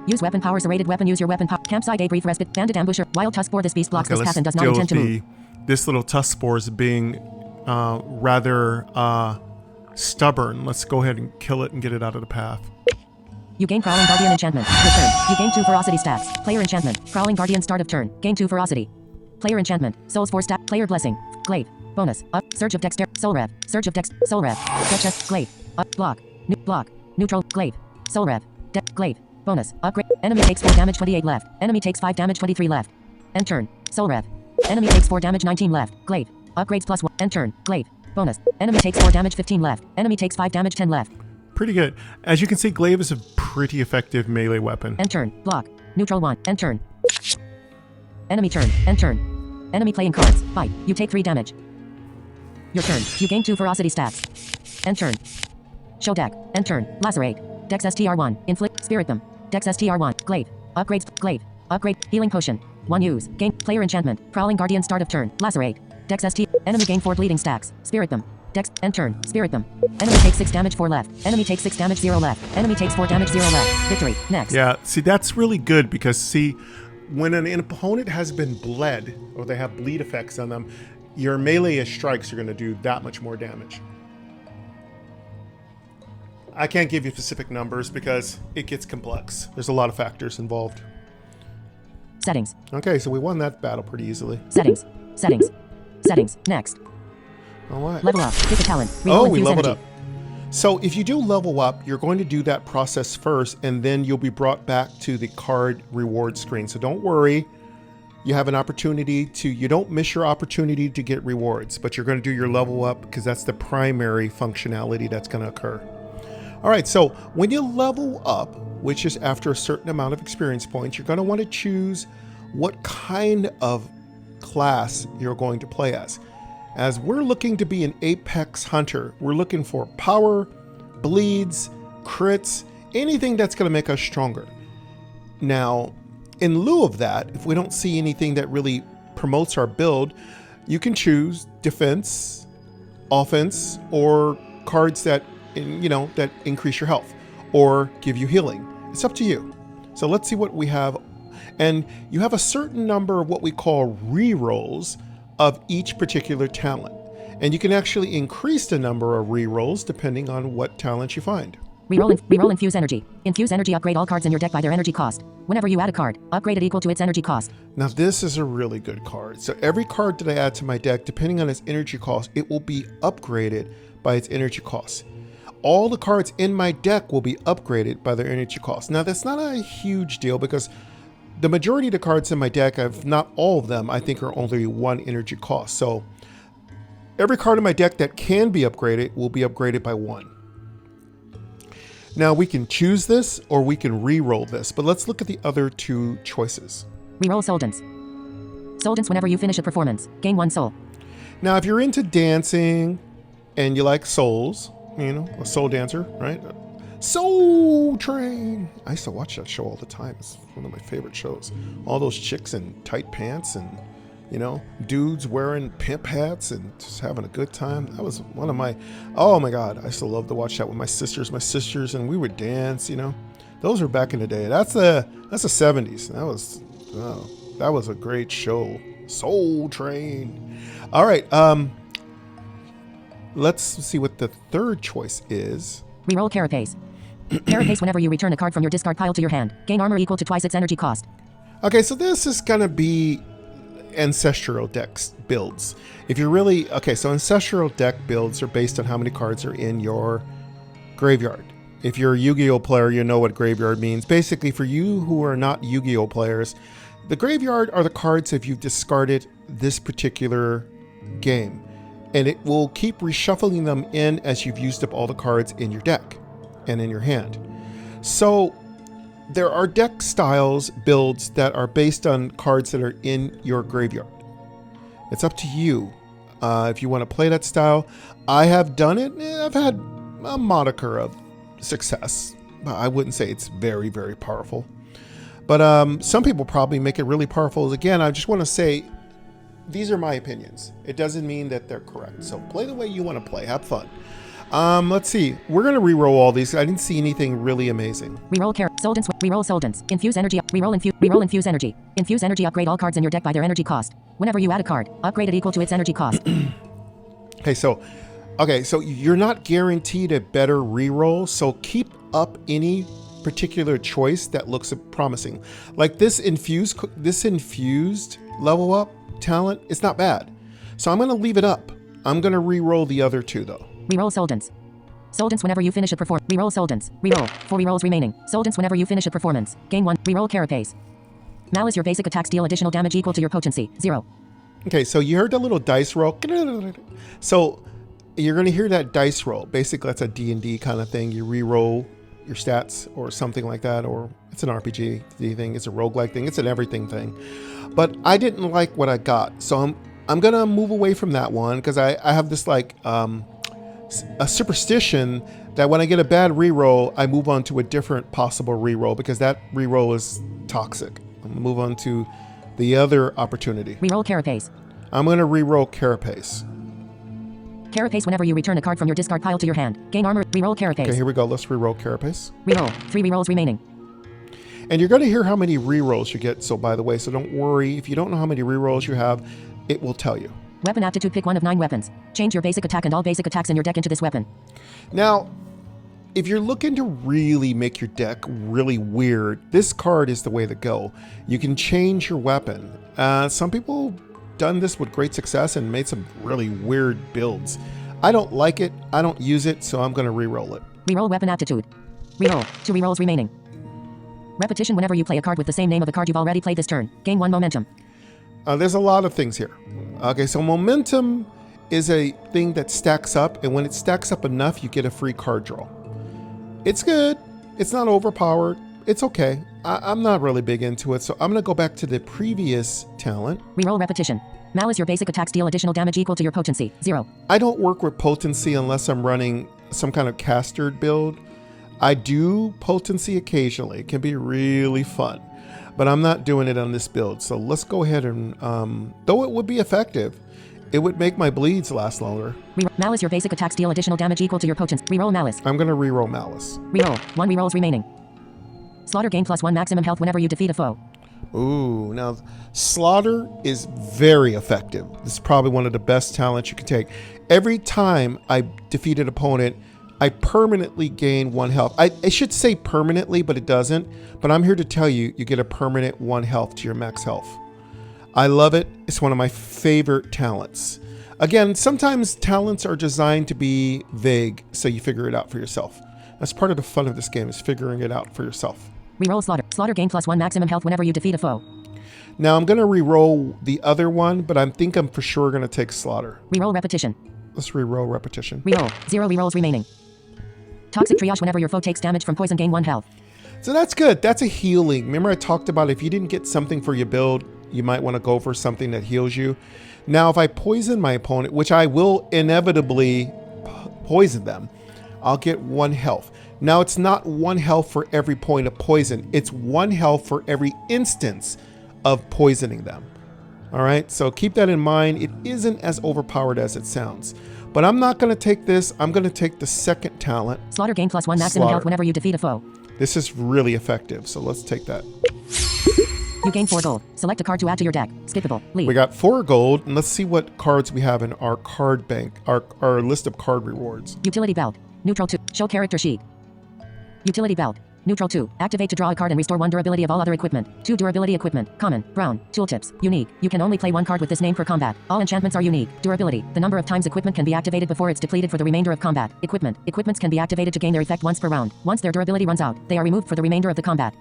Use weapon power. Serrated weapon. Use your weapon power. Campsite. A brief respite. Bandit ambusher. Wild tusk spore. This beast blocks Okay, this let's path and does not deal intend to with move. this little tusk spores being rather stubborn. Let's go ahead and kill it and get it out of the path. You gain Prowling Guardian enchantment. Return. You gain 2 ferocity stats. Player enchantment. Prowling Guardian start of turn. Gain 2 ferocity. Player enchantment. Souls 4 stat. Player blessing. Glaive. Bonus. Up. Surge of Dexter. Soul Rev. Surge of Dex. Soul Rev. Dex chest. Glaive. Up. Block. Block. Neutral. Glaive. Soul Rev. Glaive. Bonus. Upgrade. Enemy takes 4 damage 28 left. Enemy takes 5 damage 23 left. End turn. Soul Rev. Enemy takes 4 damage 19 left. Glaive. Upgrades +1. End turn. Glaive. Bonus. Enemy takes 4 damage 15 left. Enemy takes 5 damage 10 left. Pretty good. As you can see, glaive is a pretty effective melee weapon. End turn. Block. Neutral 1. End turn. Enemy turn. End turn. Enemy playing cards. Fight. You take 3 damage. Your turn. You gain 2 ferocity stats. End turn. Show deck. End turn. Lacerate. Dex STR1. Inflict. Spirit them. Dex STR1. Glaive. Upgrades. Glaive. Upgrade. Healing potion. 1 use. Gain. Player enchantment. Prowling Guardian start of turn. Lacerate. Dex ST. Enemy gain 4 bleeding stacks. Spirit them. Dex. End turn. Spirit them. Enemy takes 6 damage 4 left. Enemy takes 6 damage 0 left. Enemy takes 4 damage 0 left. Victory. Next. Yeah, see, that's really good because, see, when an opponent has been bled or they have bleed effects on them, your melee strikes are going to do that much more damage. I can't give you specific numbers because it gets complex. There's a lot of factors involved. Settings. Okay, so we won that battle pretty easily. Settings. Settings. Settings. Next. All right. Level up. Pick a talent. Oh, we infuse leveled energy. up. So if you do level up, you're going to do that process first, and then you'll be brought back to the card reward screen. So don't worry. You have an opportunity to, you don't miss your opportunity to get rewards, but you're going to do your level up because that's the primary functionality that's going to occur. All right, so when you level up, which is after a certain amount of experience points, you're going to want to choose what kind of class you're going to play as. As we're looking to be an Apex Hunter, we're looking for power, bleeds, crits, anything that's going to make us stronger. Now, in lieu of that, if we don't see anything that really promotes our build, you can choose defense, offense, or cards that, that increase your health or give you healing. It's up to you. So let's see what we have. And you have a certain number of what we call re-rolls of each particular talent. And you can actually increase the number of rerolls depending on what talent you find. Reroll infuse energy. Infuse energy, upgrade all cards in your deck by their energy cost. Whenever you add a card, upgrade it equal to its energy cost. Now this is a really good card. So every card that I add to my deck, depending on its energy cost, it will be upgraded by its energy cost. All the cards in my deck will be upgraded by their energy cost. Now that's not a huge deal because the majority of the cards in my deck, not all of them, I think are only 1 energy cost. So every card in my deck that can be upgraded will be upgraded by 1. Now we can choose this or we can re-roll this, but let's look at the other 2 choices. Reroll Soldance. Soldance whenever you finish a performance. Gain 1 soul. Now if you're into dancing and you like souls, you know, a soul dancer, right? Soul Train. I used to watch that show all the time. It's one of my favorite shows. All those chicks in tight pants and, you know, dudes wearing pimp hats and just having a good time. That was one of my, oh my God, I used to love to watch that with my sisters, and we would dance, you know. Those were back in the day. That's the 70s. That was a great show. Soul Train. All right, let's see what the third choice is. Reroll Carapace. Carapace whenever you return a card from your discard pile to your hand. Gain armor equal to twice its energy cost. Okay, so this is gonna be ancestral decks builds. If you're really, okay, so ancestral deck builds are based on how many cards are in your graveyard. If you're a Yu-Gi-Oh player, you know what graveyard means. Basically, for you who are not Yu-Gi-Oh players, the graveyard are the cards if you've discarded this particular game. And it will keep reshuffling them in as you've used up all the cards in your deck and in your hand. So there are deck styles builds that are based on cards that are in your graveyard. It's up to you if you want to play that style. I have done it. I've had a moniker of success. I wouldn't say it's very, very powerful. But some people probably make it really powerful. Again, I just want to say, these are my opinions. It doesn't mean that they're correct. So play the way you want to play. Have fun. Let's see. We're going to re-roll all these. I didn't see anything really amazing. Reroll Soldance. Reroll Soldance. Infuse energy. Reroll infuse energy. Infuse energy. Upgrade all cards in your deck by their energy cost. Whenever you add a card, upgrade it equal to its energy cost. Okay, so you're not guaranteed a better re-roll. So keep up any particular choice that looks promising. Like this infused level up talent, it's not bad. So I'm going to leave it up. I'm going to re-roll the other 2 though. Reroll Soldance. Soldance whenever you finish a performance. Reroll Soldance. Reroll. 4 rerolls remaining. Soldance whenever you finish a performance. Gain 1. Reroll Carapace. Malice, your basic attacks deal additional damage equal to your potency. 0. Okay, so you heard that little dice roll. So you're going to hear that dice roll. Basically, that's a D&D kind of thing. You re-roll your stats or something like that, or it's an RPG thing. It's a roguelike thing. It's an everything thing. But I didn't like what I got, so I'm going to move away from that one because I have this like a superstition that when I get a bad reroll, I move on to a different possible reroll because that reroll is toxic. I'm going to move on to the other opportunity. Reroll Carapace. I'm going to reroll Carapace. Carapace whenever you return a card from your discard pile to your hand. Gain armor. Reroll Carapace. Okay, here we go. Let's reroll Carapace. Reroll. 3 rerolls remaining. And you're going to hear how many rerolls you get. So by the way, so don't worry. If you don't know how many rerolls you have, it will tell you. Weapon aptitude. Pick 1 of 9 weapons. Change your basic attack and all basic attacks in your deck into this weapon. Now, if you're looking to really make your deck really weird, this card is the way to go. You can change your weapon. Some people done this with great success and made some really weird builds. I don't like it. I don't use it, so I'm going to re-roll it. Reroll weapon aptitude. Reroll. 2 rerolls remaining. Repetition whenever you play a card with the same name of a card you've already played this turn. Gain 1 momentum. There's a lot of things here. Okay, so momentum is a thing that stacks up, and when it stacks up enough, you get a free card draw. It's good. It's not overpowered. It's okay. I'm not really big into it, so I'm going to go back to the previous talent. Reroll repetition. Malice, your basic attacks deal additional damage equal to your potency. 0. I don't work with potency unless I'm running some kind of castered build. I do potency occasionally. It can be really fun, but I'm not doing it on this build. So let's go ahead and, though it would be effective, it would make my bleeds last longer. Malice, your basic attacks deal additional damage equal to your potency. Reroll Malice. I'm going to reroll Malice. Reroll. 1 rerolls remaining. Slaughter, gain +1 maximum health whenever you defeat a foe. Ooh, now Slaughter is very effective. This is probably one of the best talents you can take. Every time I defeat an opponent, I permanently gain 1 health. I should say permanently, but it doesn't. But I'm here to tell you, you get a permanent 1 health to your max health. I love it. It's one of my favorite talents. Again, sometimes talents are designed to be vague, so you figure it out for yourself. That's part of the fun of this game, is figuring it out for yourself. Reroll Slaughter. Slaughter gain +1 maximum health whenever you defeat a foe. Now I'm going to re-roll the other one, but I think I'm for sure going to take Slaughter. Reroll Repetition. Let's re-roll Repetition. Reroll. 0 rerolls remaining. Toxic Triage. Whenever your foe takes damage from poison, gain 1 health. So that's good. That's a healing. Remember I talked about if you didn't get something for your build, you might want to go for something that heals you. Now, if I poison my opponent, which I will inevitably poison them, I'll get 1 health. Now, it's not 1 health for every point of poison. It's 1 health for every instance of poisoning them. All right, so keep that in mind. It isn't as overpowered as it sounds. But I'm not going to take this. I'm going to take the second talent. Slaughter gain +1 maximum health whenever you defeat a foe. This is really effective, so let's take that. You gain 4 gold. Select a card to add to your deck. Skippable. Leave. We got 4 gold, and let's see what cards we have in our card bank, our list of card rewards. Utility Belt. Neutral 2. Show character sheet. Utility Belt. Neutral 2. Activate to draw a card and restore 1 durability of all other equipment. 2 durability equipment. Common. Brown. Tooltips. Unique. You can only play 1 card with this name per combat. All enchantments are unique. Durability. The number of times equipment can be activated before it's depleted for the remainder of combat. Equipment. Equipments can be activated to gain their effect once per round. Once their durability runs out, they are removed for the remainder of the combat.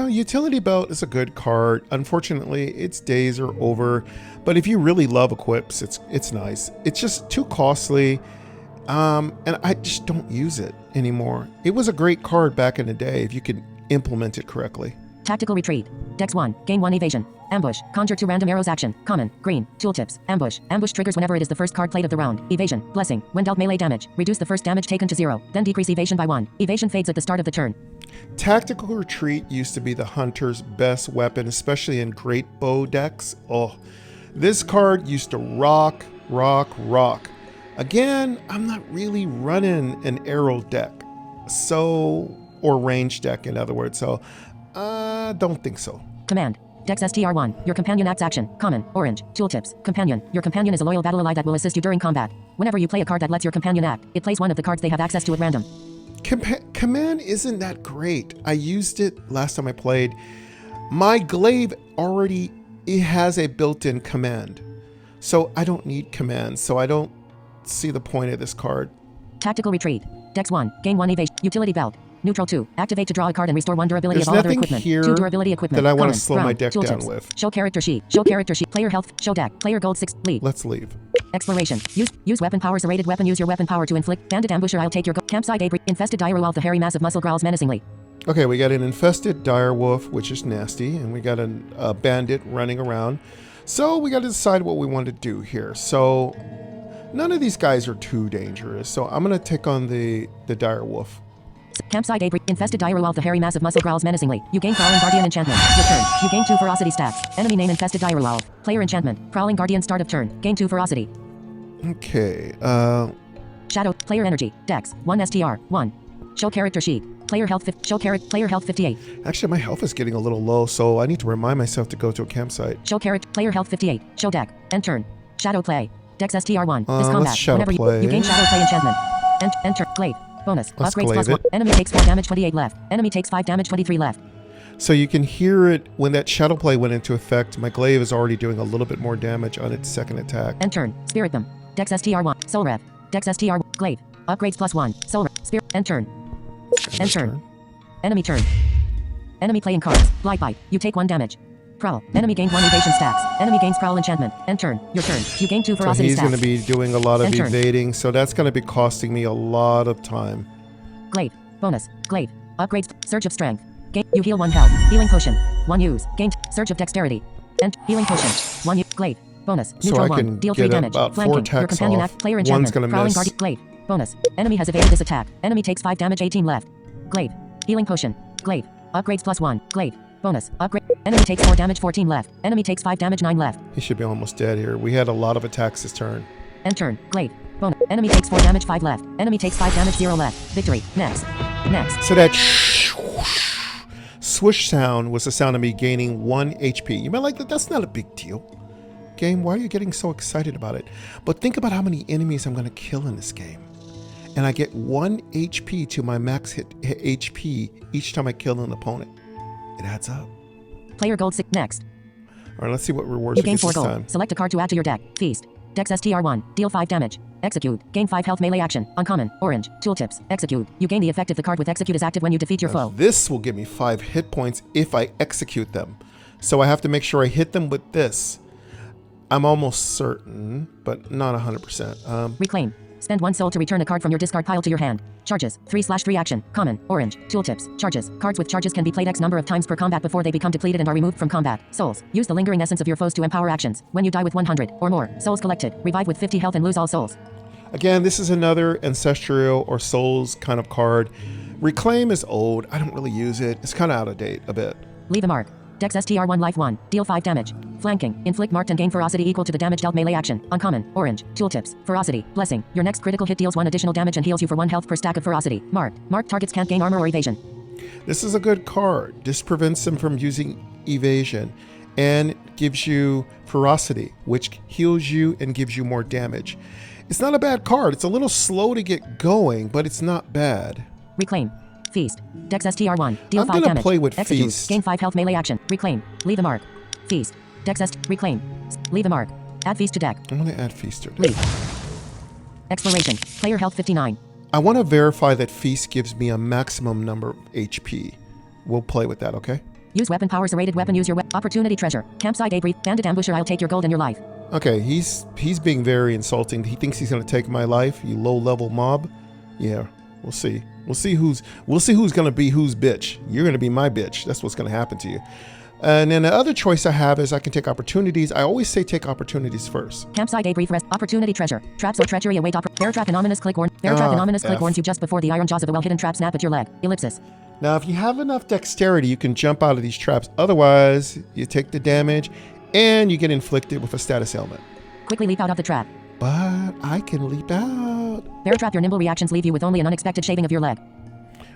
Utility Belt is a good card. Unfortunately, its days are over. But if you really love equips, it's nice. It's just too costly. And I just don't use it anymore. It was a great card back in the day if you could implement it correctly. Tactical Retreat. Dex 1. Gain 1 evasion. Ambush. Conjure 2 random arrows action. Common. Green. Tooltips. Ambush. Ambush triggers whenever it is the first card played of the round. Evasion. Blessing. When dealt melee damage, reduce the first damage taken to 0. Then decrease evasion by 1. Evasion fades at the start of the turn. Tactical Retreat used to be the hunter's best weapon, especially in great bow decks. Oh, this card used to rock. Again, I'm not really running an arrow deck, or range deck in other words, so I don't think so. Command. Dex STR1. Your companion acts action. Common. Orange. Tooltips. Companion. Your companion is a loyal battle ally that will assist you during combat. Whenever you play a card that lets your companion act, it plays 1 of the cards they have access to at random. Command isn't that great. I used it last time I played. My glaive already has a built-in command, so I don't need command, so I don't see the point of this card. Tactical Retreat. Dex 1. Gain 1 evasion. Utility Belt. Neutral 2. Activate to draw a card and restore 1 durability of all other equipment. 2 durability equipment. That I want to Common. slow Brown. my deck Tooltips. down with. Show character sheet. Show character sheet. Player health. Show deck. Player gold 6. Leave. Let's leave. Exploration. Use weapon power. Serrated weapon. Use your weapon power to inflict. Bandit ambusher. I'll take your campsite. Avery. Infested direwolf. The hairy mass of muscle growls menacingly. Okay, we got an infested direwolf, which is nasty, and we got a bandit running around. So we got to decide what we want to do here. So none of these guys are too dangerous. So I'm going to take on the direwolf. Campsite Avery. Infested direwolf. The hairy mass of muscle growls menacingly. You gain Prowling Guardian enchantment. Your turn. You gain 2 ferocity stats. Enemy name Infested direwolf. Player enchantment. Prowling Guardian start of turn. Gain 2 ferocity. Okay. Shadow. Player energy. Dex. 1 STR. 1. Show character sheet. Player health. Player health 58. Actually, my health is getting a little low, so I need to remind myself to go to a campsite. Show character. Player health 58. Show deck. End turn. Shadow play. Dex STR1. This combat. Let's shadow play. You gain shadow play enchantment. Enter. Glaive. Bonus. Let's Upgrades glaive +1. it. Enemy takes 4 damage 28 left. Enemy takes 5 damage 23 left. So you can hear it when that shadow play went into effect. My glaive is already doing a little bit more damage on its second attack. End turn. Spirit them. Dex STR1. Soul Rev. Dex STR. Glaive. Upgrades +1. Soul Rev. Spirit. End turn. End turn. Enemy turn. Enemy playing cards. Blight Bite. You take 1 damage. Prowl. Enemy gains 1 evasion stacks. Enemy gains Prowl enchantment. End turn. Your turn. You gain 2 ferocity he's stacks. going to be doing a lot of End turn. evading, so that's going to be costing me a lot of time. Glaive. Bonus. Glaive. Upgrades. Surge of strength. You heal 1 health. Healing potion. 1 use. Gain. Surge of dexterity. And healing potion. 1 use. Glaive. Bonus. So Neutral I 1. can Deal 3 get damage. about 4 Flanking. Your attacks companion off. act. Player One's enchantment. going to Prowling miss. Guardian. Glaive. Bonus. Enemy has evaded this attack. Enemy takes 5 damage 18 left. Glaive. Healing potion. Glaive. Upgrades +1. Glaive. Bonus. Upgrade. Enemy takes 4 damage 14 left. Enemy takes 5 damage 9 left. He should be almost dead here. We had a lot of attacks this turn. End turn. Glaive. Bonus. Enemy takes 4 damage 5 left. Enemy takes 5 damage 0 left. Victory. Next. So that swoosh sound was the sound of me gaining 1 HP. You might like that. That's not a big deal. Game, why are you getting so excited about it? But think about how many enemies I'm going to kill in this game. And I get 1 HP to my max hit HP each time I kill an opponent. It adds up. Player gold 6. Next. All right, let's see what rewards You we gain get 4 this gold. time. Select a card to add to your deck. Feast. Dex STR1. Deal 5 damage. Execute. Gain 5 health melee action. Uncommon. Orange. Tooltips. Execute. You gain the effect if the card with execute is active when you defeat your foe. This will give me 5 hit points if I execute them. So I have to make sure I hit them with this. I'm almost certain, but not 100%. Reclaim. Spend 1 soul to return a card from your discard pile to your hand. Charges. 3/3 action. Common. Orange. Tooltips. Charges. Cards with charges can be played X number of times per combat before they become depleted and are removed from combat. Souls. Use the lingering essence of your foes to empower actions. When you die with 100 or more souls collected, revive with 50 health and lose all souls. Again, this is another ancestral or souls kind of card. Reclaim is old. I don't really use it. It's kind of out of date a bit. Leave a mark. Dex STR1 life 1. Deal 5 damage. Flanking. Inflict marked and gain ferocity equal to the damage dealt melee action. Uncommon. Orange. Tooltips. Ferocity. Blessing. Your next critical hit deals 1 additional damage and heals you for 1 health per stack of ferocity. Marked. Marked targets can't gain armor or evasion. This is a good card. This prevents them from using evasion and gives you ferocity, which heals you and gives you more damage. It's not a bad card. It's a little slow to get going, but it's not bad. Reclaim. Feast. Dex STR1. Deal I'm 5 gonna damage. play with Execute. Feast. Gain 5 health melee action. Reclaim. Leave a mark. Feast. Dex Reclaim. Leave a mark. Add feast to deck. I'm going to add Feaster. Leave. Exploration. Player health 59. I want to verify that Feast gives me a maximum number of HP. We'll play with that, okay? Use weapon powers. A rated weapon. Use your opportunity treasure. Campsite debrief. Bandit ambusher. I'll take your gold and your life. Okay, he's being very insulting. He thinks he's going to take my life, you low-level mob. Yeah, we'll see. We'll see who's going to be whose bitch. You're going to be my bitch. That's what's going to happen to you. And then the other choice I have is I can take opportunities. I always say take opportunities first. Campsite debrief. Rest. Opportunity treasure. Traps or treachery await. Bear trap and ominous click warn. Bear trap and ominous click warns you just before the iron jaws of a well-hidden trap snap at your leg. Ellipsis. Now, if you have enough dexterity, you can jump out of these traps. Otherwise, you take the damage and you get inflicted with a status ailment. Quickly leap out of the trap. But I can leap out. Bear trap. Your nimble reactions leave you with only an unexpected shaving of your leg.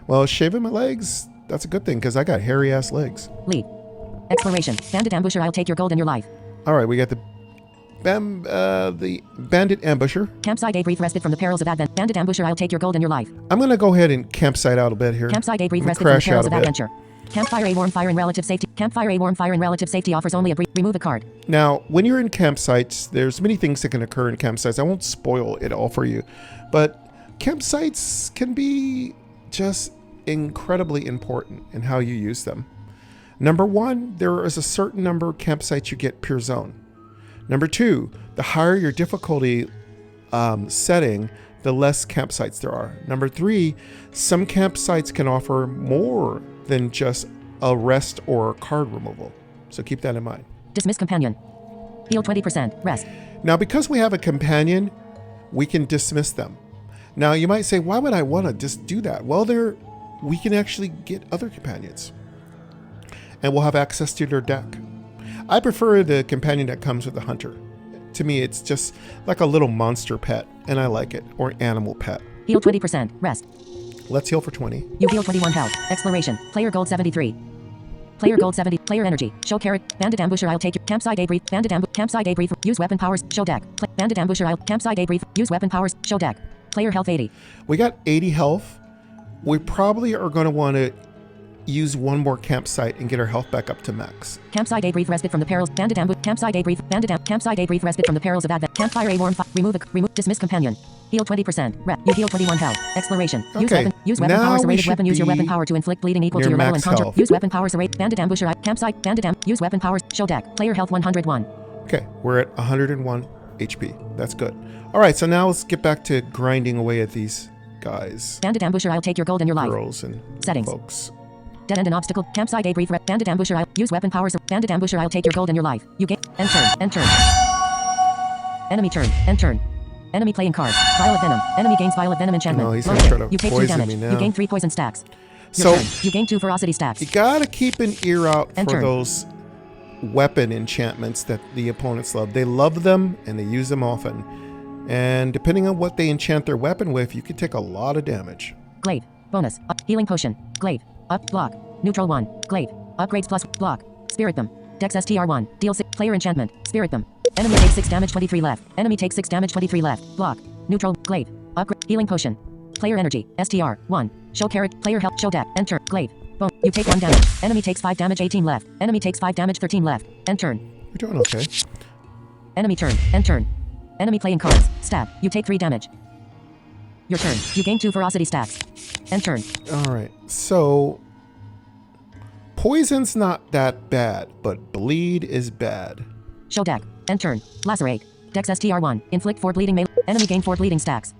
Well, shaving my legs, that's a good thing because I got hairy ass legs. Leave. Exploration. Bandit ambusher. I'll take your gold and your life. All right, we got the bandit ambusher. Campsite debrief. Respite from the perils of advent. Bandit ambusher. I'll take your gold and your life. I'm going to go ahead and campsite out a bit here. Campsite debrief. I'm gonna Respite from the crash perils out of a bit. adventure. Campfire. A warm fire and relative safety. Campfire. A warm fire and relative safety offers only a brief. Remove a card. Now, when you're in campsites, there's many things that can occur in campsites. I won't spoil it all for you, but campsites can be just incredibly important in how you use them. Number 1, there is a certain number of campsites you get per zone. Number 2, the higher your difficulty setting, the less campsites there are. Number 3, some campsites can offer more than just a rest or card removal. So keep that in mind. Dismiss companion. Heal 20%. Rest. Now, because we have a companion, we can dismiss them. Now, you might say, why would I want to just do that? Well, we can actually get other companions. And we'll have access to their deck. I prefer the companion that comes with the hunter. To me, it's just like a little monster pet, and I like it, or animal pet. Heal 20%. Rest. Let's heal for 20. You heal 21 health. Exploration. Player gold 73. Player gold 70. Player energy. Show carrot. Bandit ambusher. I'll take your campsite debrief. Campsite debrief. Use weapon powers. Show deck. Bandit ambusher. Campsite debrief. Use weapon powers. Show deck. Player health 80. We got 80 health. We probably are going to want to use one more campsite and get our health back up to max. Campsite debrief. Respite from the perils. Bandit ambush. Campsite debrief. Campsite debrief. Respite from the perils of advent. Campfire. A warm fire. Remove. Dismiss companion. Heal 20%. You heal 21 health. Exploration. Okay. Use weapon Now powers. A we rated should weapon. Use your be weapon power to inflict bleeding equal to near your level max and conjure. health. Use weapon powers. A rate. Bandit ambusher. Campsite. Use weapon powers. Show deck. Player health 101. Okay, we're at 101 HP. That's good. All right, so now let's get back to grinding away at these guys, Bandit ambusher. I'll take your gold and your life. girls, and Settings. folks. Dead end and obstacle. Campsite debrief. Bandit ambusher. Use weapon powers. Bandit ambusher. I'll take your gold and your life. You gain. End turn. End turn. Enemy turn. End turn. Enemy playing card. Vial of venom. Enemy gains vial of venom enchantment. No, he's Low gonna hit. try to You take 2 poison damage. me now. You gain 3 poison stacks. So Turn. You gain 2 ferocity stacks. you gotta keep an ear out for Enter. those weapon enchantments that the opponents love. They love them and they use them often. And depending on what they enchant their weapon with, you can take a lot of damage. Glaive. Bonus. Up. Healing potion. Glaive. Up. Block. Neutral 1. Glaive. Upgrades plus block. Spirit them. Dex STR1. Deal 6. Player enchantment. Spirit them. Enemy takes 6 damage 23 left. Enemy takes 6 damage 23 left. Block. Neutral. Glaive. Upgrade. Healing potion. Player energy. STR. 1. Show character. Player health. Show deck. Enter. Glaive. Boom. You take 1 damage. Enemy takes 5 damage 18 left. Enemy takes 5 damage 13 left. End turn. You're doing okay. Enemy turn. End turn. Enemy playing cards. Stab. You take 3 damage. Your turn. You gain 2 ferocity stats. End turn. Alright, so poison's not that bad, but bleed is bad. Show deck. End turn. Lacerate. Dex STR1. Inflict 4 bleeding melee. Enemy gain 4 bleeding stacks.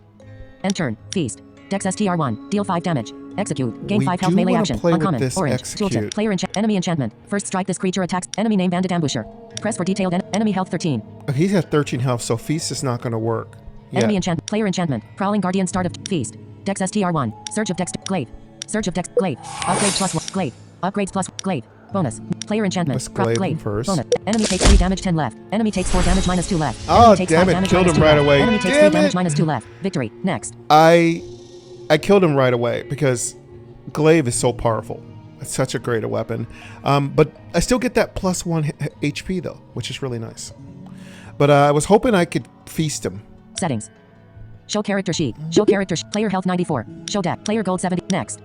End turn. Feast. Dex STR1. Deal 5 damage. Execute. Gain We 5 health do melee wanna action. play with Uncommon. this Orange. execute. Tooltip. Player enemy enchantment. First strike this creature attacks. Enemy name banded ambusher. Press for detailed enemy health 13. He's at 13 health, so feast is not going to work. Enemy Yeah. enchantment. Player enchantment. Prowling guardian start of feast. Dex STR1. Surge of Dex. Glaive. Surge of Dex. Glaive. Upgrade plus 1. Glaive. Upgrades plus Glaive. Bonus. Player enchantment. Let's glaive him Glaive. first. Bonus. Enemy takes 3 damage 10 left. Enemy takes 4 damage minus 2 left. Oh, Enemy takes damn 5 it. damage Killed minus him 2 right left. away. Enemy takes Damn 3 damage it. minus 2 left. Victory. Next. I killed him right away because glaive is so powerful. It's such a great weapon. But I still get that plus 1 HP though, which is really nice. But I was hoping I could feast him. Settings. Show character sheet. Show character player health 94. Show deck. Player gold 70. Next.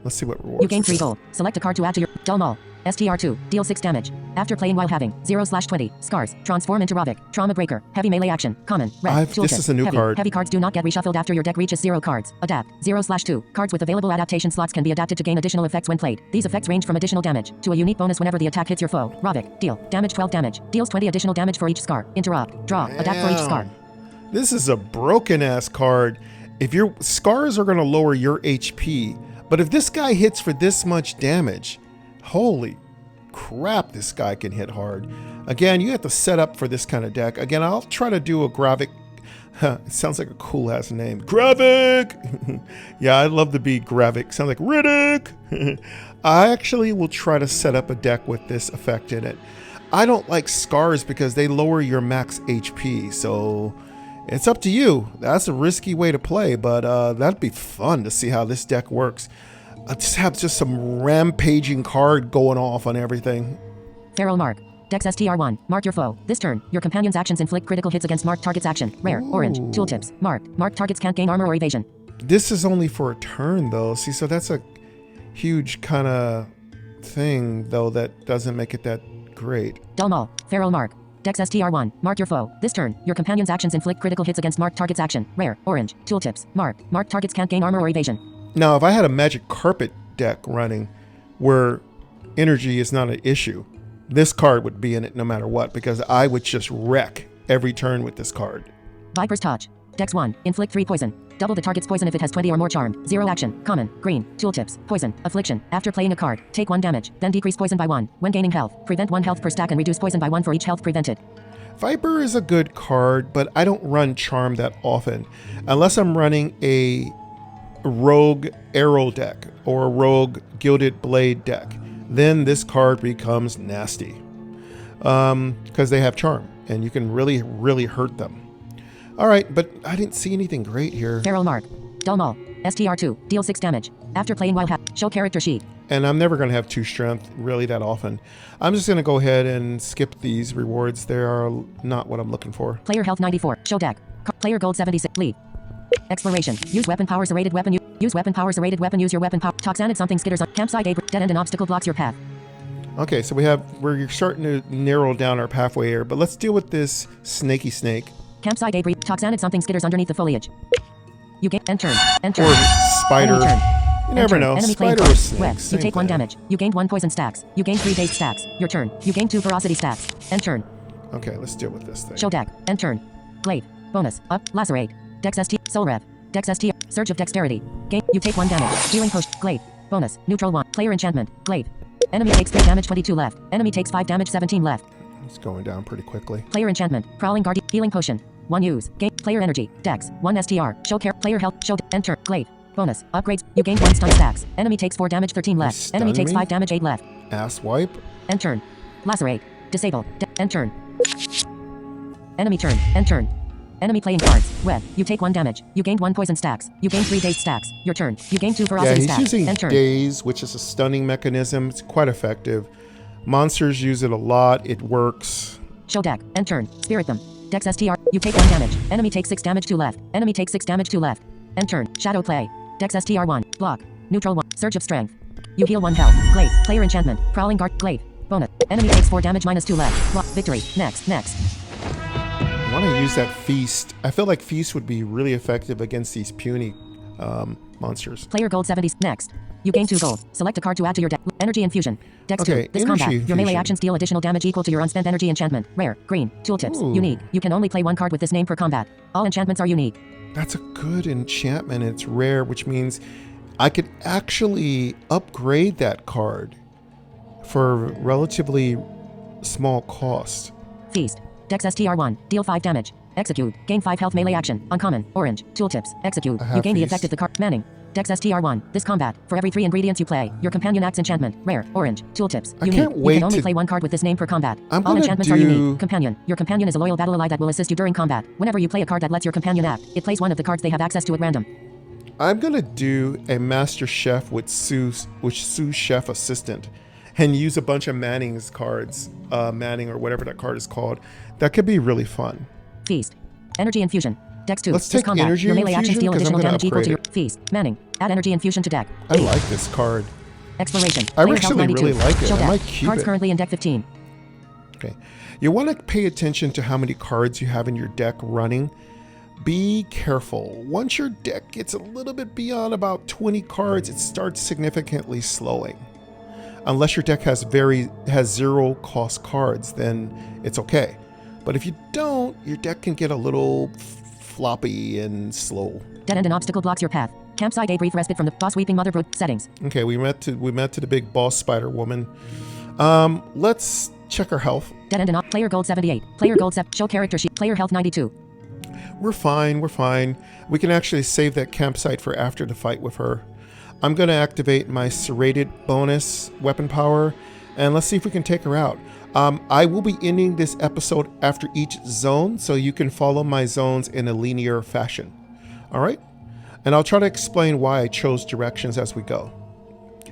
Let's see what rewards. You gain 3 gold. Select a card to add to your Dull Maul. STR2. Deal 6 damage. After playing while having 0/20. Scars. Transform into Ravik. Trauma Breaker. Heavy melee action. Common. Red. This is a new heavy. card. Heavy cards do not get reshuffled after your deck reaches 0 cards. Adapt. 0/2. Cards with available adaptation slots can be adapted to gain additional effects when played. These effects range from additional damage to a unique bonus whenever the attack hits your foe. Ravik. Deal. Damage 12 damage. Deals 20 additional damage for each scar. Interrupt. Draw. Adapt for each scar. This is a broken ass card. If your scars are going to lower your HP, but if this guy hits for this much damage, holy crap, this guy can hit hard. Again, you have to set up for this kind of deck. Again, I'll try to do a Gravik. It sounds like a cool ass name. Gravik! Yeah, I'd love to be Gravik. Sounds like Riddick! I actually will try to set up a deck with this effect in it. I don't like scars because they lower your max HP, so it's up to you. That's a risky way to play, but that'd be fun to see how this deck works. I just have some rampaging card going off on everything. Feral Mark. Dex STR1. Mark your foe. This turn, your companion's actions inflict critical hits against marked target's action. Rare. Orange. Tooltips. Marked. Marked targets can't gain armor or evasion. This is only for a turn, though. See, so that's a huge kind of thing, though, that doesn't make it that great. Dull Maul. Feral Mark. Dex STR1. Mark your foe. This turn, your companion's actions inflict critical hits against marked target's action. Rare. Orange. Tooltips. Marked. Marked targets can't gain armor or evasion. Now, if I had a Magic Carpet deck running where energy is not an issue, this card would be in it no matter what, because I would just wreck every turn with this card. Viper's Touch. Dex 1. Inflict 3 poison. Double the target's poison if it has 20 or more charm. 0 action. Common. Green. Tooltips. Poison. Affliction. After playing a card, take 1 damage, then decrease poison by 1. When gaining health, prevent 1 health per stack and reduce poison by 1 for each health prevented. Viper is a good card, but I don't run Charm that often. Unless I'm running a Rogue Arrow deck or a Rogue Gilded Blade deck. Then this card becomes nasty. Because they have Charm, and you can really, really hurt them. Alright, but I didn't see anything great here. Feral Mark. Dull Maul. STR2. Deal 6 damage. After playing while show character sheet. And I'm never going to have 2 strength really that often. I'm just going to go ahead and skip these rewards. They are not what I'm looking for. Player health 94. Show deck. Player gold 76. Lead. Exploration. Use weapon powers. A rated weapon. Use weapon powers. A rated weapon. Use your weapon power. Toxanid something skitters on campsite. Dead end. An obstacle blocks your path. Okay, so we're starting to narrow down our pathway here, but let's deal with this snaky snake. Campsite debris. Toxanid something skitters underneath the foliage. You get enter. Enter. Or spider. Enemy turn. You never Enter. know. Enemy Spider playing or card. snake. Web. You Same take 1 thing. damage. You gained 1 poison stacks. You gain 3 dazed stacks. Your turn. You gain 2 ferocity stacks. End turn. Okay, let's deal with this thing. Show deck. End turn. Glaive. Bonus. Up. Lacerate. Dex ST. Soul Rev. Dex ST. Surge of Dexterity. Gain. You take 1 damage. Healing potion. Glaive. Bonus. Neutral 1. Player enchantment. Glaive. Enemy takes 3 damage 22 left. Enemy takes 5 damage 17 left. It's going down pretty quickly. Player enchantment. Prowling guardian. Healing potion. 1 use. Gain. Player energy. Dex. 1 STR. Show care. Player health. Show. Enter. Glaive. Bonus. Upgrades. You gain 1 stun stacks. Enemy takes 4 damage 13 left. stun Enemy takes me? 5 damage 8 left. Ass wipe. End turn. Lacerate. Disable. End turn. Enemy turn. End turn. Enemy playing cards. Red. You take 1 damage. You gained 1 poison stacks. You gain 3 dazed stacks. Your turn. You gain 2 Yeah, ferocity he's stacks. using End turn. daze, which is a stunning mechanism. It's quite effective. Monsters use it a lot. It works. Show deck. End turn. Spirit them. Dex STR. You take 1 damage. Enemy takes 6 damage to left. Enemy takes 6 damage to left. End turn. Shadow play. Dex STR 1. Block. Neutral 1. Surge of strength. You heal 1 health. Glaive. Player enchantment. Prowling guard. Glaive. Bonus. Enemy takes 4 damage -2 left. Block. Victory. Next. I want to use that feast. I feel like feast would be really effective against these puny monsters. Player gold 70s. Next. You gain 2 gold. Select a card to add to your deck. Energy infusion. Dex Okay, 2. This energy combat. Your melee infusion. actions deal additional damage equal to your unspent energy enchantment. Rare. Green. Tooltips. Ooh. Unique. You can only play 1 card with this name per combat. All enchantments are unique. That's a good enchantment. It's rare, which means I could actually upgrade that card for relatively small cost. Feast. Dex STR 1. Deal 5 damage. Execute. Gain 5 health melee action. Uncommon. Orange. Tooltips. Execute. I have You gain the feast. effect of the card. Manning. Dex STR 1. This combat. For every 3 ingredients you play, your companion acts enchantment. Rare. Orange. Tooltips. I Unique. can't wait You can only to- play 1 card with this name per combat. I'm All gonna enchantments are do- unique. Companion. Your companion is a loyal battle ally that will assist you during combat. Whenever you play a card that lets your companion act, it plays one of the cards they have access to at random. I'm gonna do a master chef with sous chef assistant, and use a bunch of Manning's cards, Manning or whatever that card is called. That could be really fun. Feast. Energy infusion. Dex 2. Let's This take combat. energy Your melee actions infusion, deal 'cause I'm additional gonna damage equal to your upgrade feast. Manning. Add energy infusion to deck. I like this card. Exploration. I Player health actually 92. really like it. Show I deck. might keep Cards it. currently in deck 15. Okay. You want to pay attention to how many cards you have in your deck running. Be careful. Once your deck gets a little bit beyond about 20 cards, it starts significantly slowing. Unless your deck has 0 cost cards, then it's okay. But if you don't, your deck can get a little floppy and slow. Dead end and obstacle blocks your path. Campsite, a brief respite from the boss weeping mother brood. Settings. Okay, we met to the big boss spider woman. Let's check our health. Dead end and player gold 78. Player gold 7. Show character sheet. Player health 92. We're fine. We can actually save that campsite for after the fight with her. I'm going to activate my serrated bonus weapon power, and let's see if we can take her out. I will be ending this episode after each zone, so you can follow my zones in a linear fashion. All right? And I'll try to explain why I chose directions as we go.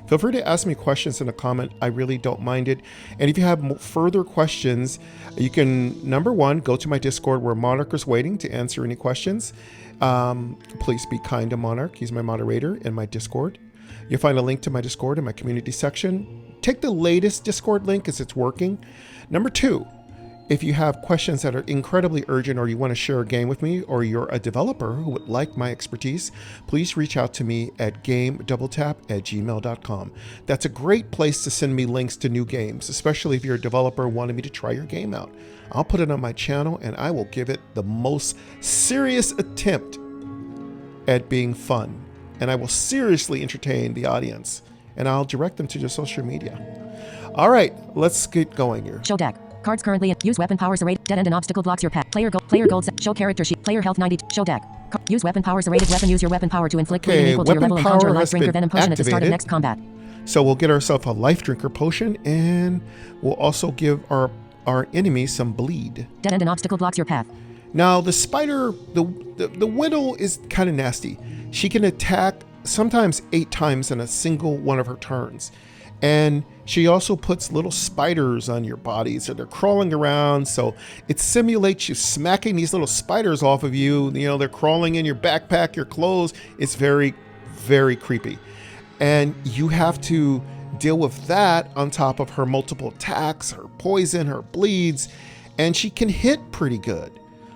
Feel free to ask me questions in a comment. I really don't mind it. And if you have further questions, you can, number 1, go to my Discord where Monarch is waiting to answer any questions. Please be kind to Monarch. He's my moderator in my Discord. You'll find a link to my Discord in my community section. Take the latest Discord link as it's working. Number 2, if you have questions that are incredibly urgent or you want to share a game with me, or you're a developer who would like my expertise, please reach out to me at gamedoubletap@gmail.com. That's a great place to send me links to new games, especially if you're a developer wanting me to try your game out. I'll put it on my channel and I will give it the most serious attempt at being fun. And I will seriously entertain the audience, and I'll direct them to your social media. All right, let's get going here. Show deck. Cards currently in. Use weapon powers arrayed. Dead end and obstacle blocks your path. Player gold. Show character sheet. Player health 90. Show deck. Use weapon powers arrayed weapon. Use your weapon power to inflict bleeding equal to your weapon level. Encounter a power life has drinker been venom potion at the start of activated. next combat. So we'll get ourselves a life drinker potion, and we'll also give our enemy some bleed. Dead end and obstacle blocks your path. Now the spider, the widow is kind of nasty. She can attack sometimes 8 times in a single one of her turns. And she also puts little spiders on your body, so they're crawling around. So it simulates you smacking these little spiders off of you. You know, they're crawling in your backpack, your clothes. It's very, very creepy. And you have to deal with that on top of her multiple attacks, her poison, her bleeds, and she can hit pretty good.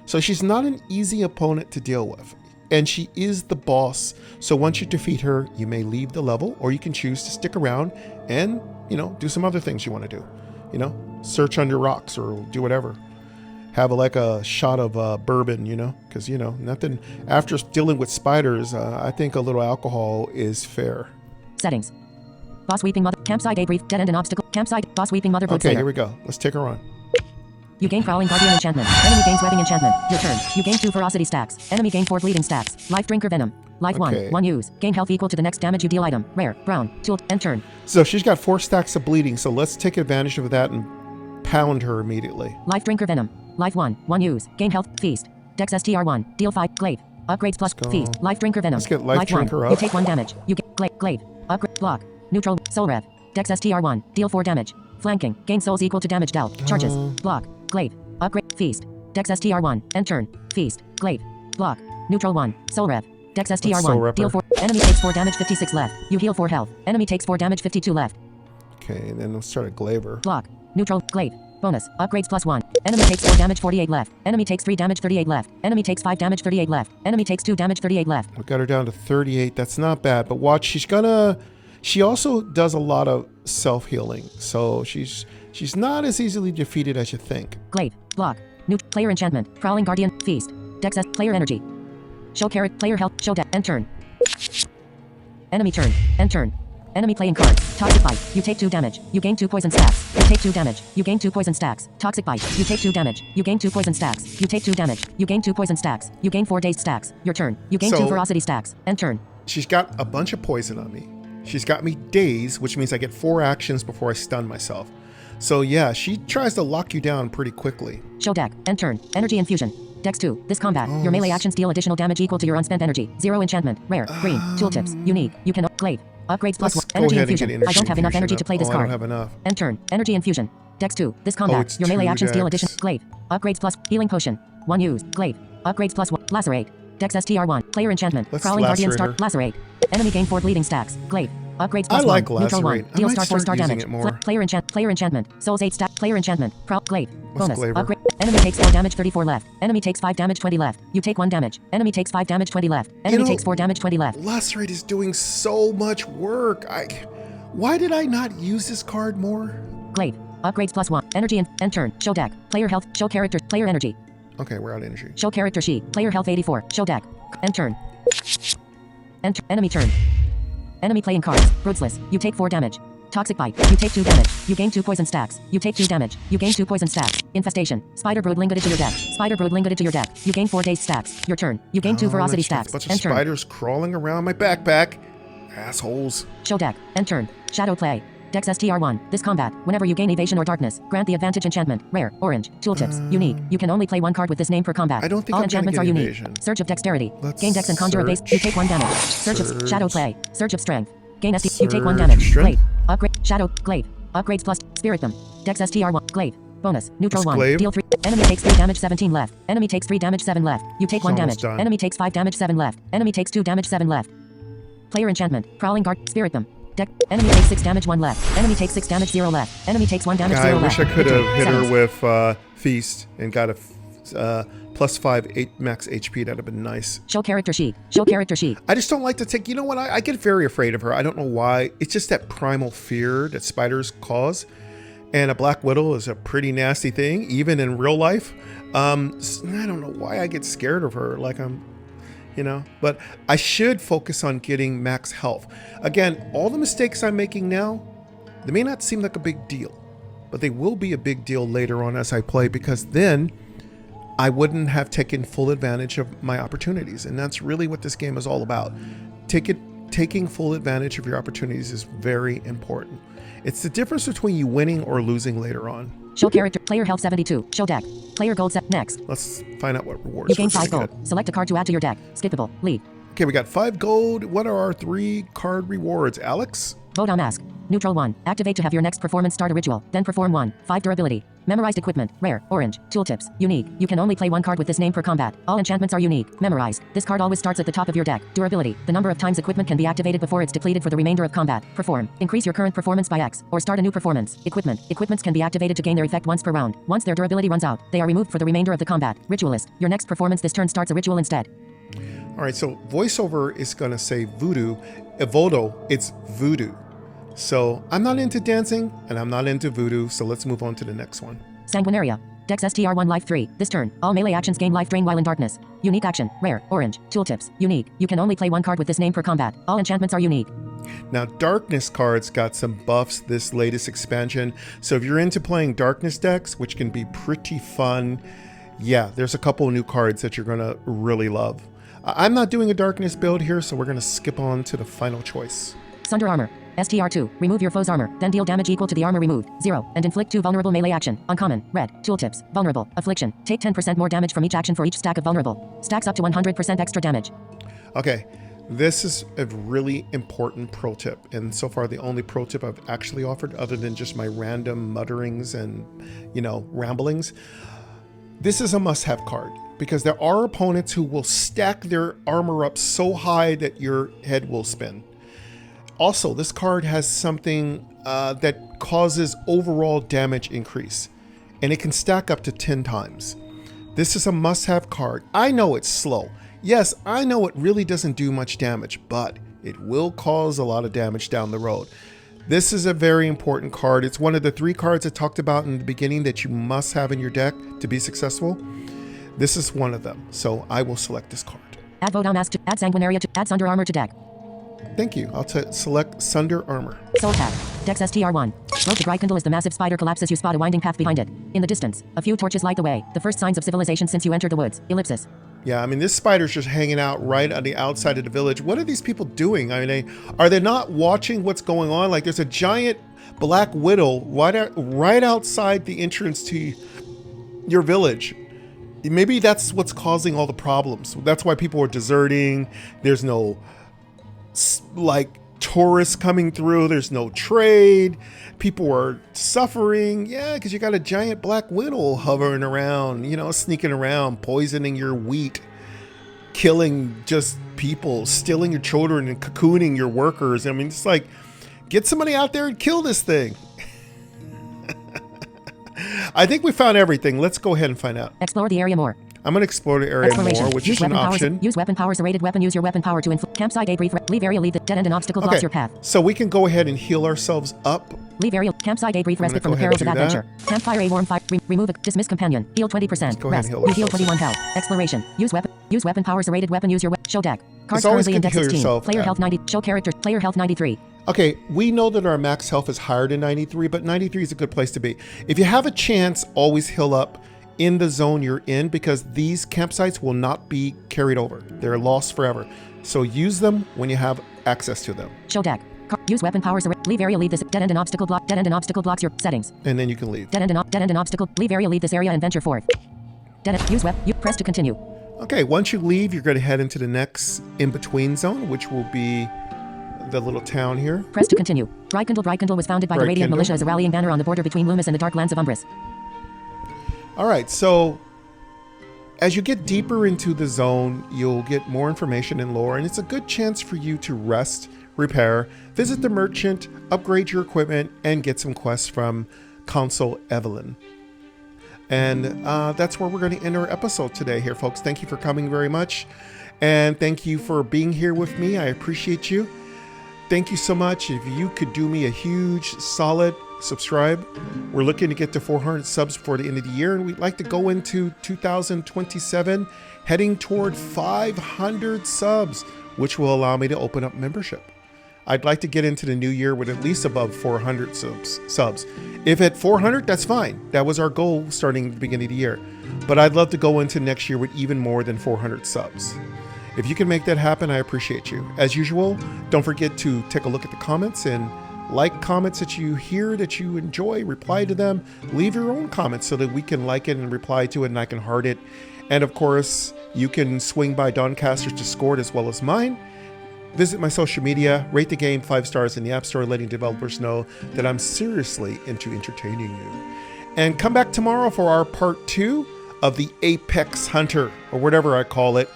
So she's not an easy opponent to deal with. And she is the boss. So once you defeat her, you may leave the level, or you can choose to stick around and, do some other things you want to do. Search under rocks or do whatever. Have a shot of bourbon, because, nothing after dealing with spiders. I think a little alcohol is fair. Settings. Boss weeping mother. Campsite, a brief. Dead end and obstacle. Campsite. Boss weeping mother. Okay, here we go. Let's take her on. You gain Prowling Guardian enchantment. Enemy gains Webbing enchantment. Your turn. You gain 2 ferocity stacks. Enemy gain 4 bleeding stacks. Life drinker venom. Life Okay. 1 use. Gain health equal to the next damage you deal item. Rare. Brown. Tool. End turn. So she's got 4 stacks of bleeding. So let's take advantage of that and pound her immediately. Life drinker venom. Life 1 use. Gain health. Feast. Dex STR1. Deal 5. Glaive. Upgrades plus go. feast. Life drinker venom. Let's get life drinker 1. up. You take 1 damage. You get glaive. Upgrade block. Neutral soul rev. Dex STR1. Deal 4 damage. Flanking. Gain souls equal to damage dealt. Charges. Block. Glaive. Upgrade. Feast. Dex STR1. End turn. Feast. Glaive. Block. Neutral 1. Soul rev. Dex soul STR1. rep Deal her. 4. Enemy takes 4 damage. 56 left. You heal 4 health. Enemy takes 4 damage. 52 left. Okay, and then let's start a glaver. Block. Neutral. Glaive. Bonus. Upgrades plus 1. Enemy takes 4 damage. 48 left. Enemy takes 3 damage. 38 left. Enemy takes 5 damage. 38 left. Enemy takes 2 damage. 38 left. We got her down to 38. That's not bad. But watch, she also does a lot of self-healing. So she's not as easily defeated as you think. Glaive. Block. New player enchantment. Prowling guardian. Feast. Dex S. Player energy. Show carrot. Player health. Show deck. End turn. Enemy turn. End turn. Enemy playing card. Toxic bite. You take 2 damage. You gain 2 poison stacks. You take 2 damage. You gain 2 poison stacks. Toxic bite. You take 2 damage. You gain 2 poison stacks. You take 2 damage. You gain 2 poison stacks. You gain 4 dazed stacks. Your turn. You gain 2 So- ferocity stacks. End turn. She's got a bunch of poison on me. She's got me dazed, which means I get 4 actions before I stun myself. So yeah, she tries to lock you down pretty quickly. Show deck. End turn. Energy infusion. Dex 2. This combat. Your melee actions deal additional damage equal to your unspent energy. 0 enchantment. Rare. Green. Tooltips. Unique. You can glaive. Upgrades plus Let's 1. go Energy ahead and infusion. get energy I don't have enough infusion energy to up. play this I card. don't have enough. End turn. Energy infusion. Dex 2. This combat. it's Your melee 2 actions deal dex. addition. Glaive. Upgrades plus healing potion. 1 used. Glaive. Upgrades plus 1. Lacerate. Dex STR1. Player enchantment. Let's Prowling guardian lacerate start. Lacerate. Enemy gain 4 bleeding stacks. Glaive. Upgrades plus I like 1. Neutral 1. lacerate. I Deal might star 4 start star using damage. it more. Player enchantment. Souls 8 stack. Player enchantment. Glaive. Bonus. glaver? Upgrade. Enemy takes 4 damage. 34 left. Enemy takes 5 damage. 20 left. You take 1 damage. Enemy takes 5 damage. 20 left. Enemy takes 4 damage. 20 left. Lacerate is doing so much work. Why did I not use this card more? Glaive. Upgrades plus 1. Energy and end turn. Show deck. Player health. Show character. Player energy. Okay, we're out of energy. Show character sheet. Player health 84. Show deck. End turn. Enter. Enemy turn. Enemy playing cards. Ruthless. You take 4 damage. Toxic bite. You take 2 damage. You gain 2 poison stacks. You take 2 damage. You gain 2 poison stacks. Infestation. Spider brood lingered to your deck. Spider brood lingered to your deck. You gain 4 dazed stacks. Your turn. You gain 2 ferocity Let's get stacks. A bunch of End turn. spiders crawling around my backpack. Assholes. Show deck. End turn. Shadow play. Dex STR1. This combat. Whenever you gain evasion or darkness, grant the advantage enchantment. Rare. Orange. Tooltips. Unique. You can only play 1 card with this name per combat. I don't think all I'm gonna enchantments get are unique. evasion. Surge of dexterity. Let's Gain dex and conjure a base. You take 1 damage. Surge of Surge. shadow play. Surge of strength. Gain SD. You take 1 Surge damage. strength. Glaive. Upgrade. Shadow. Glaive. Upgrades plus spirit them. Dex STR1. Glaive. Bonus. Neutral Let's 1. glaive. Deal 3. Enemy takes 3 damage. 17 left. Enemy takes 3 damage. 7 left. You take 1 damage. almost done. Enemy takes 5 damage. 7 left. Enemy takes 2 damage. 7 left. Player enchantment. Prowling guard. Spirit them. Deck. Enemy takes 6 damage. 1 left. Enemy takes 6 damage. 0 left. Enemy takes 1 damage. I 0 wish left. I could have hit her Settings. with Feast and got a plus 5 8 max HP. That'd have been nice. Show character sheet. Show character sheet. I just don't like to take. You know what? I get very afraid of her. I don't know why. It's just that primal fear that spiders cause. And a Black Widow is a pretty nasty thing, even in real life. I don't know why I get scared of her. Like but I should focus on getting max health. Again, all the mistakes I'm making now, they may not seem like a big deal, but they will be a big deal later on as I play, because then I wouldn't have taken full advantage of my opportunities. And that's really what this game is all about. Taking full advantage of your opportunities is very important. It's the difference between you winning or losing later on. Show character. Player health 72. Show deck. Player gold set. Next. Let's find out what rewards You gain we're 5 gonna gold. Select a card to add to your deck. Skippable. Leave. Okay, we got 5 gold. What are our 3 card rewards, Alex? Vote on ask. Neutral 1. Activate to have your next performance start a ritual. Then perform 1. 5 durability. Memorized equipment. Rare. Orange. Tooltips. Unique. You can only play 1 card with this name per combat. All enchantments are unique. Memorized. This card always starts at the top of your deck. Durability. The number of times equipment can be activated before it's depleted for the remainder of combat. Perform. Increase your current performance by X. Or start a new performance. Equipment. Equipments can be activated to gain their effect once per round. Once their durability runs out, they are removed for the remainder of the combat. Ritualist. Your next performance this turn starts a ritual instead. All right, so voiceover is going to say voodoo. Evodo, it's voodoo. So I'm not into dancing and I'm not into voodoo. So let's move on to the next one. Sanguinaria. Dex STR1 Life 3. This turn, all melee actions gain life drain while in darkness. Unique action. Rare. Orange. Tooltips. Unique. You can only play 1 card with this name per combat. All enchantments are unique. Now, darkness cards got some buffs this latest expansion. So if you're into playing darkness decks, which can be pretty fun, yeah, there's a couple of new cards that you're going to really love. I'm not doing a darkness build here, so we're going to skip on to the final choice. Sunder Armor. STR2. Remove your foe's armor, then deal damage equal to the armor removed. 0. And inflict 2 vulnerable melee action. Uncommon. Red. Tooltips. Vulnerable. Affliction. Take 10% more damage from each action for each stack of vulnerable. Stacks up to 100% extra damage. Okay. This is a really important pro tip, and so far the only pro tip I've actually offered, other than just my random mutterings and, ramblings. This is a must-have card, because there are opponents who will stack their armor up so high that your head will spin. Also, this card has something that causes overall damage increase, and it can stack up to 10 times. This is a must-have card. I know it's slow. Yes, I know it really doesn't do much damage, but it will cause a lot of damage down the road. This is a very important card. It's one of the 3 cards I talked about in the beginning that you must have in your deck to be successful. This is one of them, so I will select this card. Add Vodam Mask to add Sanguinaria to add Sunder Armor to deck. Thank you. I'll select Sunder Armor. Soul Tag. Dex STR1. Rope to Greykindle as the massive spider collapses, you spot a winding path behind it. In the distance, a few torches light the way. The first signs of civilization since you entered the woods. Ellipsis. Yeah, I mean, this spider's just hanging out right on the outside of the village. What are these people doing? I mean, are they not watching what's going on? Like, there's a giant black widow right outside the entrance to your village. Maybe that's what's causing all the problems. That's why people are deserting. There's no, tourists coming through. There's no trade. People are suffering. Yeah, because you got a giant black widow hovering around, sneaking around, poisoning your wheat, killing just people, stealing your children and cocooning your workers. I mean, it's like, get somebody out there and kill this thing. I think we found everything. Let's go ahead and find out. Explore the area more. I'm going to explore the area more, which is an option. Use weapon powers. A rated weapon. Use your weapon power to inflict. Campsite debris. Leave area. Leave the dead end and obstacle blocks your path. So we can go ahead and heal ourselves up. Leave area. Campsite debris. Respite from the perils of adventure. Campfire. A warm fire. Remove a dismiss companion. Heal 20%. Rest. You heal 21 health. Exploration. Use weapon powers. A rated weapon. Use your show deck. Cards currently in deck 16. Player health 90. Show character. Player health 93. Okay, we know that our max health is higher than 93, but 93 is a good place to be. If you have a chance, always heal up in the zone you're in, because these campsites will not be carried over. They're lost forever. So use them when you have access to them. Show deck. Use weapon powers. Leave area. Leave this. Dead end and obstacle block. Dead end and obstacle blocks your settings. And then you can leave. Dead end and obstacle. Leave area. Leave this area and venture forth. Dead end. Use weapon. You press to continue. Okay, once you leave, you're going to head into the next in-between zone, which will be the little town here. Press to continue. Greykindle was founded by the Radiant Militia as a rallying banner on the border between Loomis and the Dark Lands of Umbris. All right, so as you get deeper into the zone, you'll get more information and lore, and it's a good chance for you to rest, repair, visit the merchant, upgrade your equipment, and get some quests from Consul Evelyn. And that's where we're going to end our episode today here, folks. Thank you for coming very much, and thank you for being here with me. I appreciate you. Thank you so much. If you could do me a huge, solid subscribe. We're looking to get to 400 subs before the end of the year, and we'd like to go into 2027 heading toward 500 subs, which will allow me to open up membership. I'd like to get into the new year with at least above 400 subs. If at 400, that's fine. That was our goal starting at the beginning of the year. But I'd love to go into next year with even more than 400 subs. If you can make that happen, I appreciate you. As usual, don't forget to take a look at the comments and like comments that you hear that you enjoy, reply to them, leave your own comments so that we can like it and reply to it and I can heart it. And of course, you can swing by Dawncaster's Discord as well as mine. Visit my social media, rate the game 5 stars in the App Store, letting developers know that I'm seriously into entertaining you. And come back tomorrow for our part 2 of the Apex Hunter, or whatever I call it.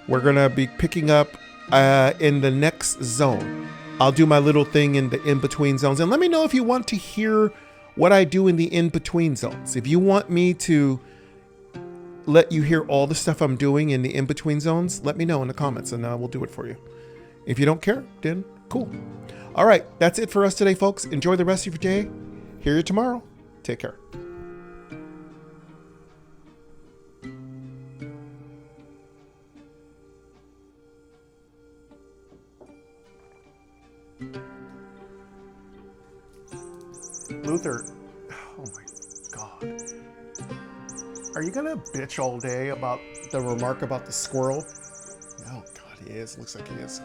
We're going to be picking up in the next zone. I'll do my little thing in the in-between zones. And let me know if you want to hear what I do in the in-between zones. If you want me to let you hear all the stuff I'm doing in the in-between zones, let me know in the comments and we'll do it for you. If you don't care, then cool. All right, that's it for us today, folks. Enjoy the rest of your day. Hear you tomorrow. Take care. Luther, oh my God. Are you gonna bitch all day about the remark about the squirrel? Oh God, he is. Looks like he is.